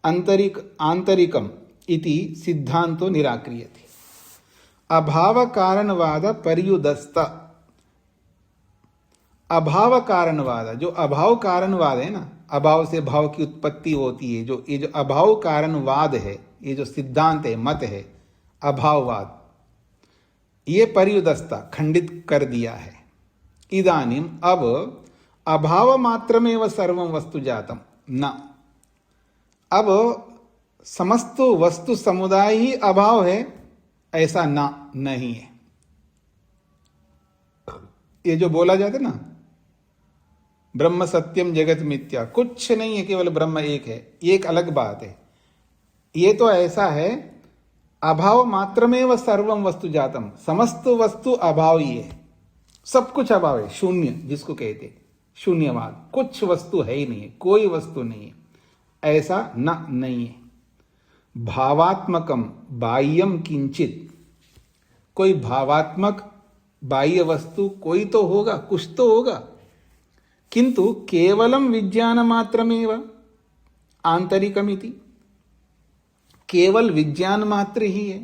आंतरिकम इति सिद्धांतो निराक्रियते। अभाव कारणवाद पर्युदस्त। अभाव कारणवाद, जो अभाव कारणवाद है ना, अभाव से भाव की उत्पत्ति होती है, ये जो अभाव कारणवाद है, ये जो सिद्धांत है, मत है अभाववाद, ये पर्युदस्ता खंडित कर दिया है। इदानीम अब अभाव मात्रमेव सर्वं वस्तु जातम न, अब समस्त वस्तु समुदाय ही अभाव है ऐसा ना नहीं है। ये जो बोला जाता है ना, ब्रह्म सत्यम जगत मिथ्या, कुछ नहीं है, केवल ब्रह्म एक है, ये एक अलग बात है। ये तो ऐसा है, अभाव मात्रमेव सर्वं वस्तु जातम, समस्त वस्तु अभाव ही है, सब कुछ अभाव है, शून्य जिसको कहते हैं शून्यवाद, कुछ वस्तु है ही नहीं है, कोई वस्तु नहीं है, ऐसा न नहीं है। भावात्मकम बाह्यम किंचित, कोई भावात्मक बाह्य वस्तु कोई तो होगा, कुछ तो होगा, किंतु केवलम विज्ञान मात्रमेव आंतरिकमिति, केवल विज्ञान मात्र ही है,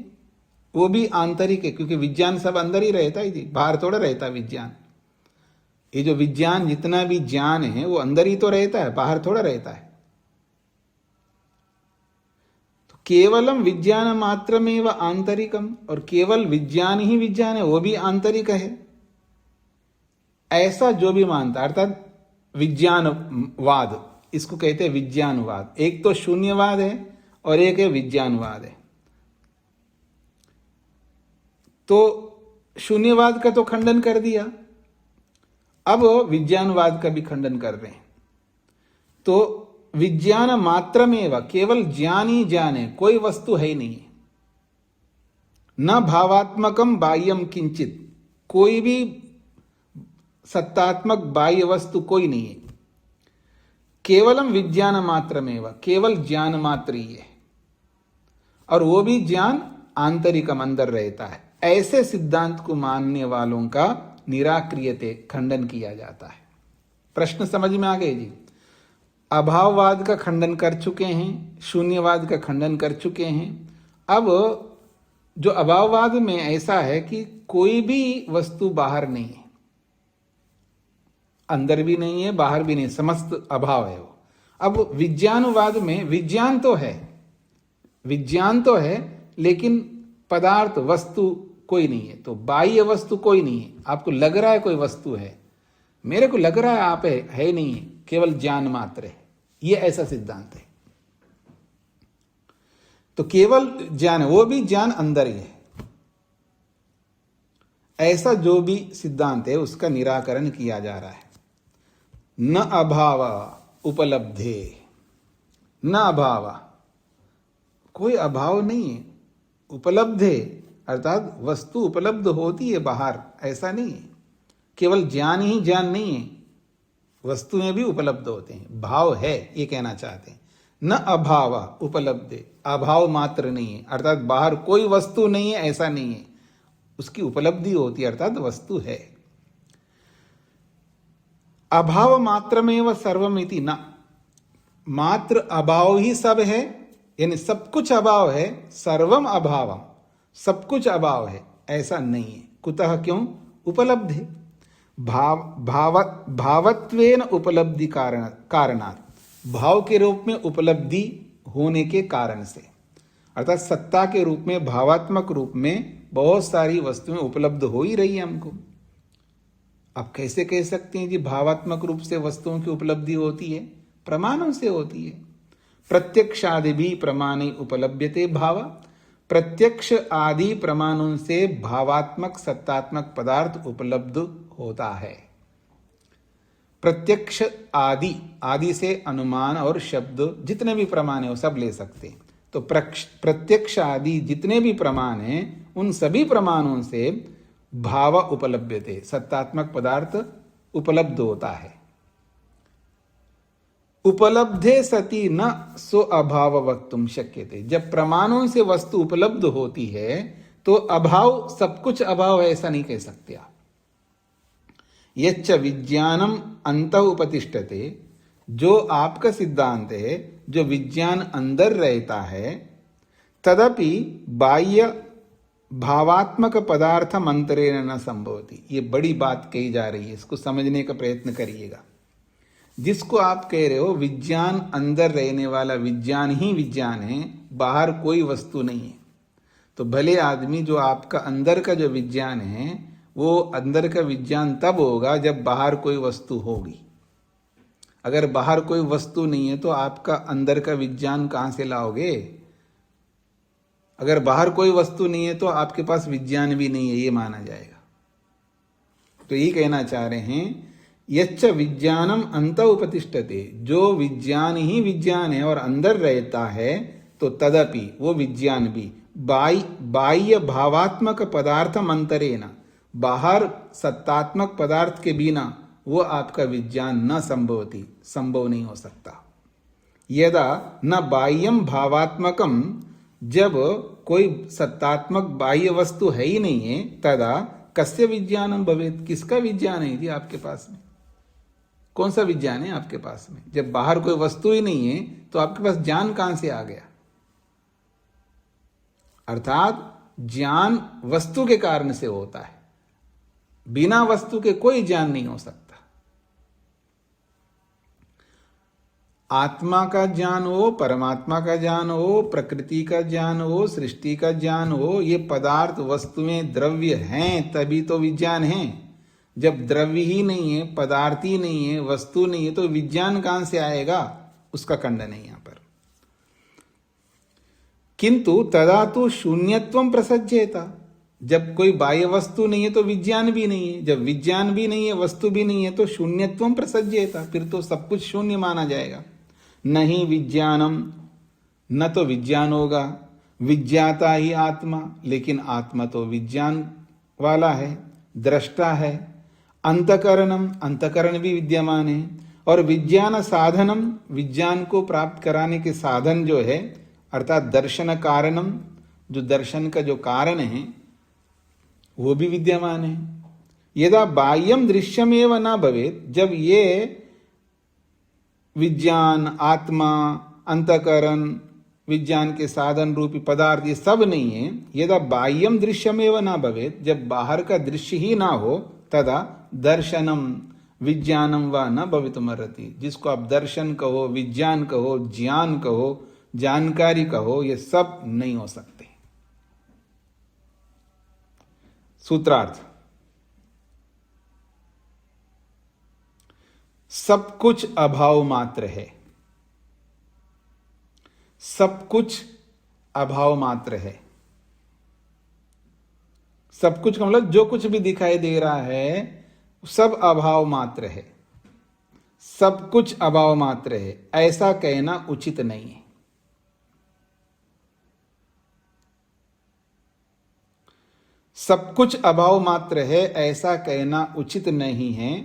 वो भी आंतरिक है, क्योंकि विज्ञान सब अंदर ही रहता है जी, बाहर थोड़ा रहता विज्ञान। ये जो विज्ञान जितना भी ज्ञान है वो अंदर ही तो रहता है, बाहर थोड़ा रहता है। तो केवलम विज्ञान मात्रमेव आंतरिकम, और केवल विज्ञान ही विज्ञान है, वो भी आंतरिक है, ऐसा जो भी मानता, अर्थात विज्ञानवाद, इसको कहते हैं विज्ञानवाद। एक तो शून्यवाद है और एक है विज्ञानवाद है। तो शून्यवाद का तो खंडन कर दिया, अब विज्ञानवाद का भी खंडन कर रहे हैं। तो विज्ञान मात्रमेव, केवल ज्ञान ही ज्ञान है, कोई वस्तु है ही नहीं है। न भावात्मकम बाह्यम किंचित, कोई भी सत्तात्मक बाह्य वस्तु कोई नहीं है। केवलम विज्ञान मात्रमेव, केवल ज्ञान मात्र ही है, और वो भी ज्ञान आंतरिकम अंदर रहता है, ऐसे सिद्धांत को मानने वालों का निराक्रियते खंडन किया जाता है। प्रश्न समझ में आ गए जी? अभाववाद का खंडन कर चुके हैं, शून्यवाद का खंडन कर चुके हैं। अब जो अभाववाद में ऐसा है कि कोई भी वस्तु बाहर नहीं है, अंदर भी नहीं है, बाहर भी नहीं, समस्त अभाव है वो। अब विज्ञानवाद में विज्ञान तो है, विज्ञान तो है, लेकिन पदार्थ वस्तु कोई नहीं है। तो बाह्य वस्तु कोई नहीं है, आपको लग रहा है कोई वस्तु है, मेरे को लग रहा है आप है नहीं है, केवल ज्ञान मात्र है, ये ऐसा सिद्धांत है। तो केवल ज्ञान, वो भी ज्ञान अंदर ही है, ऐसा जो भी सिद्धांत है उसका निराकरण किया जा रहा है। न अभाव उपलब्धे, न अभाव, कोई अभाव नहीं है, उपलब्धे अर्थात वस्तु उपलब्ध होती है बाहर, ऐसा नहीं है। केवल ज्ञान ही ज्ञान नहीं है, वस्तुएं भी उपलब्ध होते हैं, भाव है, ये कहना चाहते हैं। न अभाव उपलब्धे, अभाव मात्र नहीं है, अर्थात बाहर कोई वस्तु नहीं है ऐसा नहीं है, उसकी उपलब्धि होती है, अर्थात वस्तु है। अभाव मात्रमेव सर्वमिति न, मात्र अभाव ही सब है, यानी सब कुछ अभाव है, सर्वम अभावम, सब कुछ अभाव है ऐसा नहीं है। कुतः, क्यों? उपलब्धि भावत्वेन उपलब्धि कारणात्, भाव के रूप में उपलब्धि होने के कारण से, अर्थात सत्ता के रूप में, भावात्मक रूप में बहुत सारी वस्तुएं उपलब्ध हो ही रही है हमको। आप कैसे कह सकते हैं जी भावात्मक रूप से वस्तुओं की उपलब्धि होती है? प्रमाणों से होती है। प्रत्यक्षादि भी प्रमाणे उपलभ्यते भाव, प्रत्यक्ष आदि प्रमाणों से भावात्मक सत्तात्मक पदार्थ उपलब्ध होता है। प्रत्यक्ष आदि, आदि से अनुमान और शब्द जितने भी प्रमाण है वो सब ले सकते हैं। तो प्रत्यक्ष आदि जितने भी प्रमाण हैं उन सभी प्रमाणों से भाव उपलभ्यते, सत्तात्मक पदार्थ उपलब्ध होता है। उपलब्धे सति न सो अभाव वक्तुम शक्यते, जब प्रमाणों से वस्तु उपलब्ध होती है तो अभाव, सब कुछ अभाव है ऐसा नहीं कह सकते आप। यच्च विज्ञानम अंतः उपतिष्ठते, जो आपका सिद्धांत है, जो विज्ञान अंदर रहता है, तदपि बाह्य भावात्मक पदार्थ मंत्रेण न संभवति। ये बड़ी बात कही जा रही है, इसको समझने का प्रयत्न करिएगा। जिसको आप कह रहे हो विज्ञान अंदर रहने वाला विज्ञान ही विज्ञान है, बाहर कोई वस्तु नहीं है, तो भले आदमी जो आपका अंदर का जो विज्ञान है वो अंदर का विज्ञान तब होगा जब बाहर कोई वस्तु होगी। अगर बाहर कोई वस्तु नहीं है तो आपका अंदर का विज्ञान कहां से लाओगे? अगर बाहर कोई वस्तु नहीं है तो आपके पास विज्ञान भी नहीं है, ये माना जाएगा। तो ये कहना चाह रहे हैं यच्च विज्ञानम अंत उपतिष्ठते, जो विज्ञान ही विज्ञान है और अंदर रहता है, तो तदपि वो विज्ञान भी बाह्य भावात्मक पदार्थ मंतरेण, बाहर सत्तात्मक पदार्थ के बिना वो आपका विज्ञान न संभवती, संभव नहीं हो सकता। यदा न बाह्यम भावात्मकम, जब कोई सत्तात्मक बाह्य वस्तु है ही नहीं है, तदा कस्य विज्ञानम भवेत्, किसका विज्ञान है जी आपके पास में? कौन सा विज्ञान है आपके पास में? जब बाहर कोई वस्तु ही नहीं है तो आपके पास ज्ञान कहां से आ गया? अर्थात ज्ञान वस्तु के कारण से होता है, बिना वस्तु के कोई ज्ञान नहीं हो सकता। आत्मा का ज्ञान हो, परमात्मा का ज्ञान हो, प्रकृति का ज्ञान हो, सृष्टि का ज्ञान हो, ये पदार्थ वस्तुएं द्रव्य हैं तभी तो विज्ञान है। जब द्रव्य ही नहीं है, पदार्थ ही नहीं है, वस्तु नहीं है, तो विज्ञान कहां से आएगा? उसका खंडन है यहां पर। किंतु तदा तो शून्यत्वम प्रसज्येता, जब कोई बाह्य वस्तु नहीं है तो विज्ञान भी नहीं है, जब विज्ञान भी नहीं है, वस्तु भी नहीं है, तो शून्यत्वम प्रसज्येता, फिर तो सब कुछ शून्य माना जाएगा। नहीं विज्ञानम, न तो विज्ञान होगा, विज्ञाता ही आत्मा, लेकिन आत्मा तो विज्ञान वाला है, दृष्टा है। अंतकरणम, अंतकरण भी विद्यमान है, और विज्ञान साधनम, विज्ञान को प्राप्त कराने के साधन जो है, अर्थात दर्शन कारणम, जो दर्शन का जो कारण है वो भी विद्यमान है। यदा बाह्यम दृश्यमेव न भवेत, जब ये विज्ञान, आत्मा, अंतकरण, विज्ञान के साधन रूपी पदार्थ ये सब नहीं है, यदा बाह्यम दृश्यमेव न भवेत, जब बाहर का दृश्य ही ना हो, तदा दर्शनम विज्ञानम व न भवितुमर्हति, जिसको आप दर्शन कहो, विज्ञान कहो, ज्ञान कहो, जानकारी कहो, ये सब नहीं हो सकते। सूत्रार्थ, सब कुछ अभाव मात्र है। सब कुछ अभाव मात्र है। सब कुछ का मतलब जो कुछ भी दिखाई दे रहा है सब अभाव मात्र है। सब कुछ अभाव मात्र है, ऐसा कहना उचित नहीं है। सब कुछ अभाव मात्र है ऐसा कहना उचित नहीं है,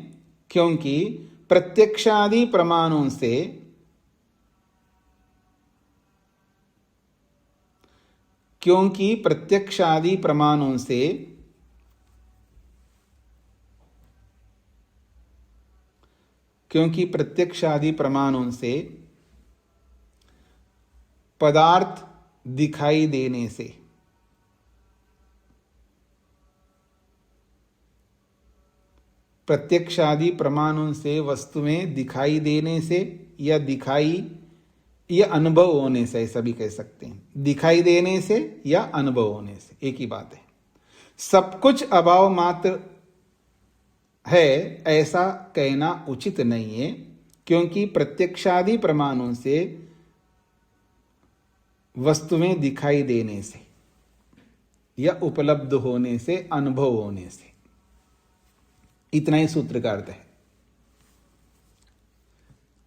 क्योंकि प्रत्यक्षादि प्रमाणों से प्रत्यक्षादि प्रमाणों से पदार्थ दिखाई देने से प्रत्यक्षादि प्रमाणों से वस्तुएं दिखाई देने से या अनुभव होने से, ऐसा भी कह सकते हैं। दिखाई देने से या अनुभव होने से एक ही बात है। सब कुछ अभाव मात्र है ऐसा कहना उचित नहीं है, क्योंकि प्रत्यक्षादि प्रमाणों से वस्तुएं दिखाई देने से या उपलब्ध होने से, अनुभव होने से। इतना ही सूत्र का अर्थ है।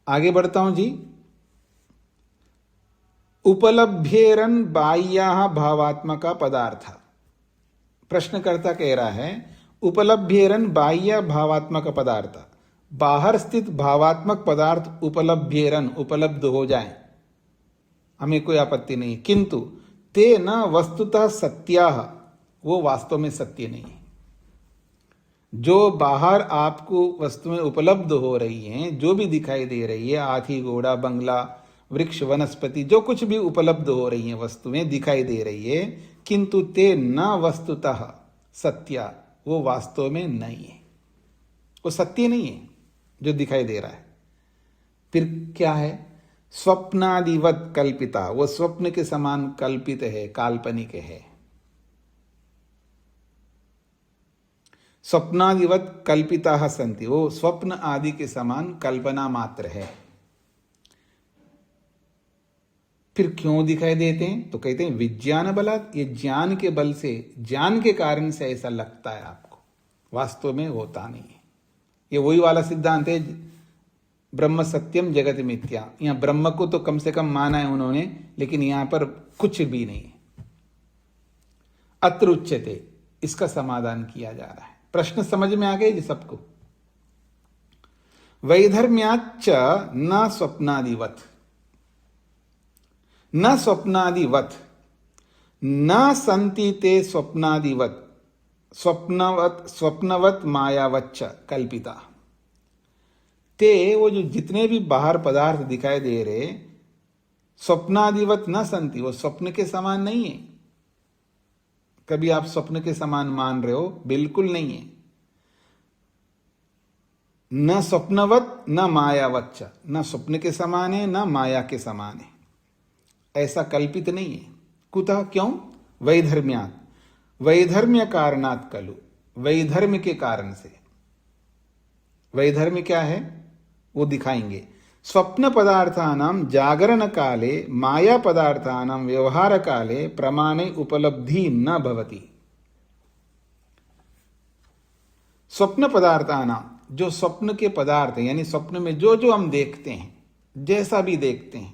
आगे बढ़ता हूं जी। उपलभ्येरन बाह्या भावात्मका पदार्थ। प्रश्नकर्ता कह रहा है उपलभ्येरन बाह्य भावात्मक पदार्थ, बाहर स्थित भावात्मक पदार्थ उपलभ्येरन उपलब्ध हो जाए, हमें कोई आपत्ति नहीं, किंतु ते न वस्तुतः सत्याः, वो वास्तव में सत्य नहीं है। जो बाहर आपको वस्तुएं उपलब्ध हो रही हैं, जो भी दिखाई दे रही है, हाथी, घोड़ा, बंगला, वृक्ष, वनस्पति, जो कुछ भी उपलब्ध हो रही हैं, वस्तुएं दिखाई दे रही है, किंतु ते न वस्तुतः सत्या, वो वास्तव में नहीं है, वो सत्य नहीं है जो दिखाई दे रहा है। फिर क्या है? स्वप्नादिवत कल्पिता, वो स्वप्न के समान कल्पित है, काल्पनिक है। स्वप्नादिवत कल्पिता सन्ति, वो स्वप्न आदि के समान कल्पना मात्र है। फिर क्यों दिखाई देते हैं? तो कहते हैं विज्ञान बलात्, ये ज्ञान के बल से, ज्ञान के कारण से ऐसा लगता है आपको, वास्तव में होता नहीं है। ये वही वाला सिद्धांत है, ब्रह्म सत्यम जगत मिथ्या। यहाँ ब्रह्म को तो कम से कम माना है उन्होंने, लेकिन यहाँ पर कुछ भी नहीं है। अत्र उच्यते, इसका समाधान किया जा रहा है। प्रश्न समझ में आ गए जी सबको? वैधर्म्याच्च न स्वप्नादिवत, न स्वप्नादिवत, न सन्ति ते स्वप्नादिवत, स्वप्नवत मायावच्च कल्पिता। ते वो जो जितने भी बाहर पदार्थ दिखाई दे रहे, स्वप्नादिवत न सन्ति, वो स्वप्न के समान नहीं है। कभी आप स्वप्न के समान मान रहे हो? बिल्कुल नहीं है। न स्वप्नवत न मायावच्च, न स्वप्न के समान है न माया के समान है, ऐसा कल्पित नहीं है। कुतः, क्यों? वैधर्म्यात्, वैधर्म्य कारणात् खलु, वैधर्म्य के कारण से। वैधर्म्य क्या है वो दिखाएंगे। स्वप्न पदार्थानां जागरण काले माया पदार्थानां व्यवहार काले प्रमाणे उपलब्धि न भवति। स्वप्न पदार्थानां, जो स्वप्न के पदार्थ हैं, यानी स्वप्न में जो जो हम देखते हैं, जैसा भी देखते हैं,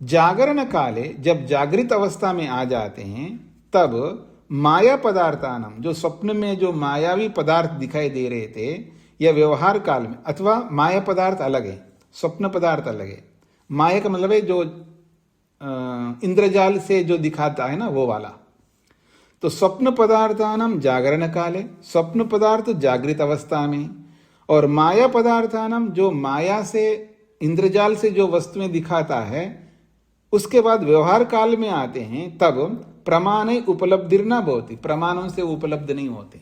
जागरण काले, जब जागृत अवस्था में आ जाते हैं, तब माया पदार्थानां, जो स्वप्न में जो मायावी पदार्थ दिखाई दे रहे थे, या व्यवहार काल में, अथवा माया पदार्थ अलग है, स्वप्न पदार्थ अलग है। माया का मतलब है जो इंद्रजाल से जो दिखाता है ना वो वाला। तो स्वप्न पदार्थानाम जागरण काले, स्वप्न पदार्थ जागृत अवस्था में, और माया पदार्थानाम जो माया से इंद्रजाल से जो वस्तुएं दिखाता है उसके बाद व्यवहार काल में आते हैं, तब प्रमाण उपलब्धिर न भवति, प्रमाणों से उपलब्ध नहीं होते।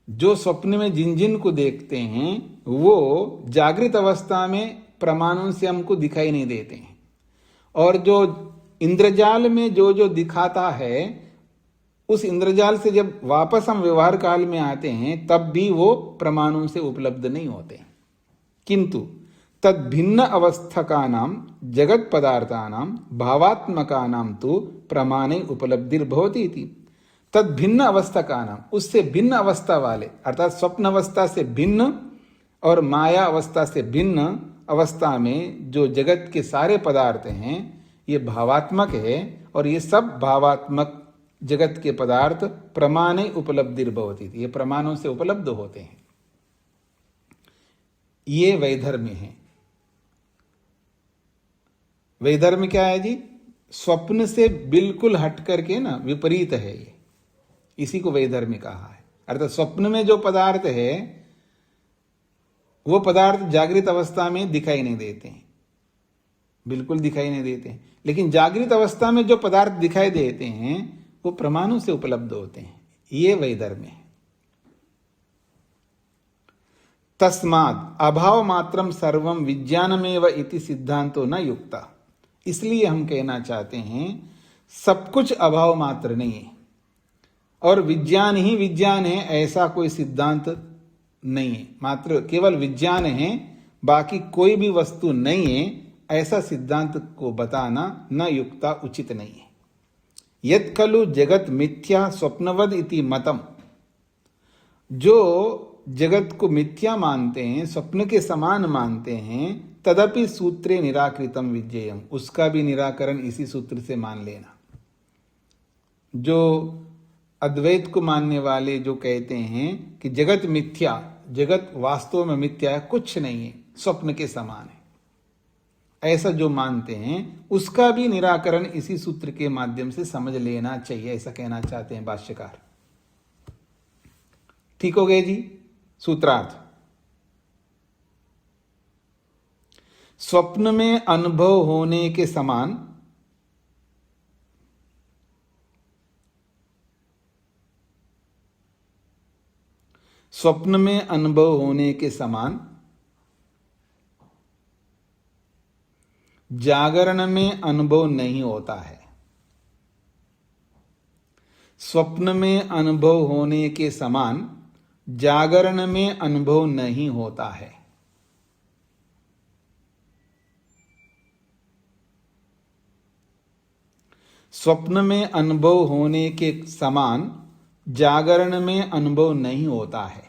जो स्वप्न में जिन जिन को देखते हैं वो जागृत अवस्था में प्रमाणों से हमको दिखाई नहीं देते हैं, और जो इंद्रजाल में जो जो दिखाता है उस इंद्रजाल से जब वापस हम व्यवहार काल में आते हैं तब भी वो प्रमाणों से उपलब्ध नहीं होते। किंतु तद भिन्न अवस्थका नाम जगत पदार्थानाम भावात्मकानाम तो प्रमाणे उपलब्धिर भवति इति। तद भिन्न अवस्थका नाम, उससे भिन्न अवस्था वाले, अर्थात स्वप्न अवस्था से भिन्न और माया अवस्था से भिन्न अवस्था में जो जगत के सारे पदार्थ हैं ये भावात्मक है, और ये सब भावात्मक जगत के पदार्थ प्रमाणे उपलब्धिर भवति, ये प्रमाणों से उपलब्ध होते हैं। ये वैधर्म्य है। वैधर्म्य क्या है जी? स्वप्न से बिल्कुल हट करके ना विपरीत है ये, इसी को वैधर्म्य कहा है। अर्थात स्वप्न में जो पदार्थ है वो पदार्थ जागृत अवस्था में दिखाई नहीं देते हैं, बिल्कुल दिखाई नहीं देते हैं, लेकिन जागृत अवस्था में जो पदार्थ दिखाई देते हैं वो प्रमाणों से उपलब्ध होते हैं। ये वैधर्म्य है। तस्माद अभाव मात्रम सर्वम विज्ञानमेव इति सिद्धांतो न युक्ता। इसलिए हम कहना चाहते हैं सब कुछ अभाव मात्र नहीं है और विज्ञान ही विज्ञान है, ऐसा कोई सिद्धांत नहीं है। मात्र केवल विज्ञान है, बाकी कोई भी वस्तु नहीं है, ऐसा सिद्धांत को बताना न युक्ता, उचित नहीं है। यत् खलु जगत मिथ्या स्वप्नवद इति मतम, जो जगत को मिथ्या मानते हैं, स्वप्न के समान मानते हैं, तदपि सूत्रे निराकृतम विज्ञेयम, उसका भी निराकरण इसी सूत्र से मान लेना। जो अद्वैत को मानने वाले जो कहते हैं कि जगत मिथ्या, जगत वास्तव में मिथ्या है, कुछ नहीं है, स्वप्न के समान है, ऐसा जो मानते हैं उसका भी निराकरण इसी सूत्र के माध्यम से समझ लेना चाहिए, ऐसा कहना चाहते हैं भाष्यकार। ठीक हो गए जी। सूत्रार्थ, स्वप्न में अनुभव होने के समान स्वप्न में अनुभव होने के समान जागरण में अनुभव नहीं होता है। स्वप्न में अनुभव होने के समान जागरण में अनुभव नहीं होता है। स्वप्न में अनुभव होने के समान जागरण में अनुभव नहीं होता है।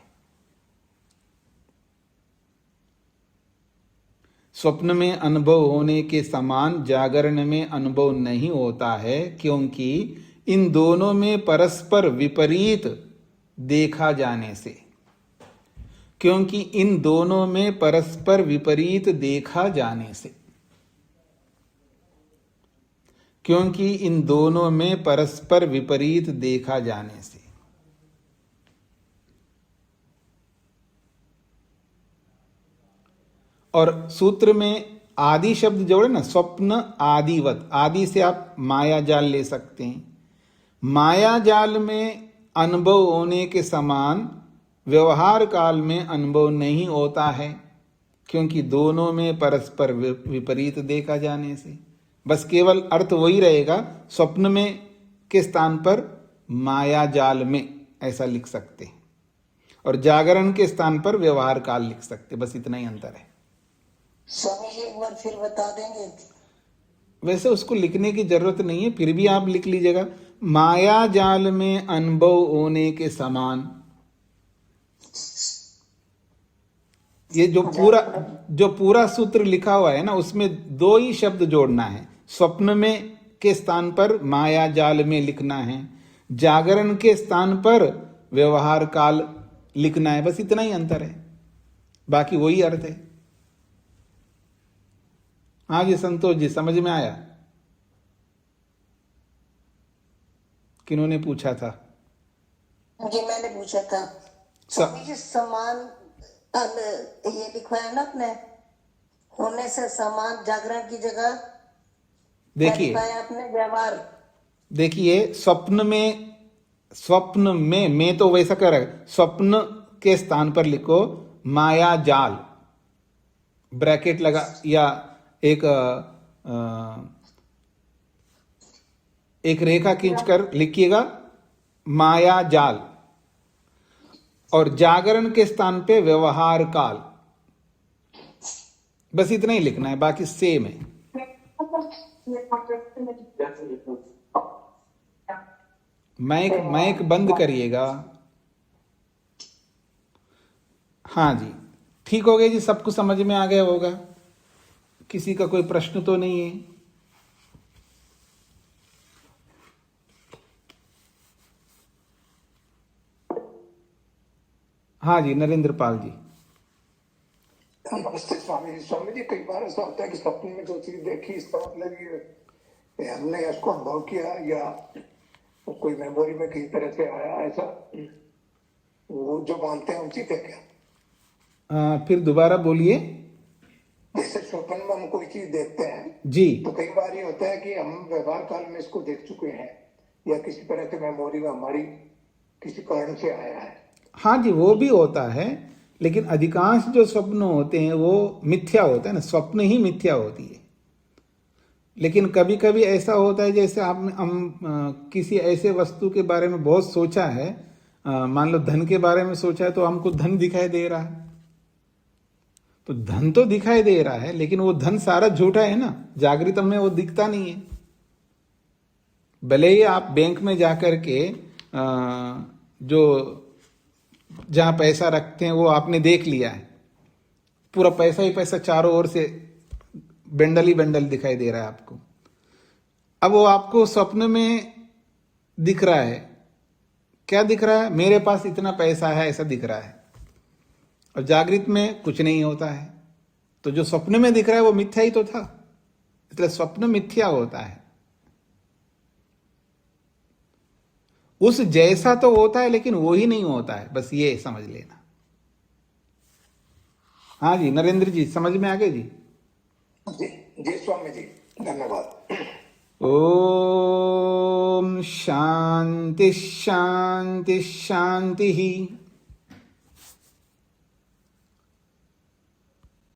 स्वप्न में अनुभव होने के समान जागरण में अनुभव नहीं होता है, क्योंकि इन दोनों में परस्पर विपरीत देखा जाने से, क्योंकि इन दोनों में परस्पर विपरीत देखा जाने से, क्योंकि इन दोनों में परस्पर विपरीत देखा जाने से। और सूत्र में आदि शब्द जोड़े ना, स्वप्न आदिवत, आदि से आप माया जाल ले सकते हैं। माया जाल में अनुभव होने के समान व्यवहार काल में अनुभव नहीं होता है, क्योंकि दोनों में परस्पर विपरीत देखा जाने से। बस केवल अर्थ वही रहेगा, स्वप्न में के स्थान पर माया जाल में ऐसा लिख सकते हैं, और जागरण के स्थान पर व्यवहार काल लिख सकते, बस इतना ही अंतर है। स्वामी जी एक बार फिर बता देंगे? वैसे उसको लिखने की जरूरत नहीं है, फिर भी आप लिख लीजिएगा, माया जाल में अनुभव होने के समान। ये जो पूरा सूत्र लिखा हुआ है ना, उसमें दो ही शब्द जोड़ना है। स्वप्न में के स्थान पर माया जाल में लिखना है, जागरण के स्थान पर व्यवहार काल लिखना है, बस इतना ही अंतर है, बाकी वही अर्थ है। हाँ जी संतोष जी, समझ में आया? किन्होंने पूछा था? जी मैंने पूछा था। स्वामी जी समान ये लिखा है ना अपने होने से समान जागरण की जगह देखिए अपने व्यवहार। देखिए स्वप्न में मैं तो वैसा कर स्वप्न के स्थान पर लिखो माया जाल, ब्रैकेट लगा या एक रेखा खींचकर लिखिएगा माया जाल, और जागरण के स्थान पे व्यवहार काल। बस इतना ही लिखना है, बाकी सेम है। माइक बंद करिएगा। हाँ जी, ठीक हो गया जी, सब कुछ समझ में आ गया होगा। किसी का कोई प्रश्न तो नहीं है? हाँ जी, नरेंद्र पाल जी। नमस्ते स्वामी जी। स्वामी जी कई बार ऐसा होता है कि सपने में जो चीज देखी इसका मतलब ये हमने इसको अनुभव किया या कोई मेमोरी में किसी तरह से आया, ऐसा वो जो मानते हैं उचित है क्या? फिर दोबारा बोलिए। जैसे स्वप्न में हम कोई चीज देखते हैं जी, तो कई बार ये होता है कि हम व्यवहार काल में इसको देख चुके हैं या किसी तरह से मेमोरी में हमारी किसी कारण से आया है। हाँ जी, वो भी होता है, लेकिन अधिकांश जो स्वप्न होते हैं वो मिथ्या होता है ना, स्वप्न ही मिथ्या होती है। लेकिन कभी कभी ऐसा होता है जैसे हम किसी ऐसे वस्तु के बारे में बहुत सोचा है, मान लो धन के बारे में सोचा है, तो हमको धन दिखाई दे रहा है। तो धन तो दिखाई दे रहा है, लेकिन वो धन सारा झूठा है ना, जागृत में वो दिखता नहीं है। भले ही आप बैंक में जाकर के जो जहां पैसा रखते हैं वो आपने देख लिया है, पूरा पैसा ही पैसा चारों ओर से बंडल ही बंडल दिखाई दे रहा है आपको। अब वो आपको स्वप्न में दिख रहा है, क्या दिख रहा है? मेरे पास इतना पैसा है, ऐसा दिख रहा है। और जागृत में कुछ नहीं होता है। तो जो स्वप्न में दिख रहा है वो मिथ्या ही तो था, इसलिए स्वप्न मिथ्या होता है। उस जैसा तो होता है लेकिन वो ही नहीं होता है, बस ये समझ लेना। हाँ जी नरेंद्र जी, समझ में आ गए जी? जी जी स्वामी जी, धन्यवाद। ओम शांति शांति शांति ही।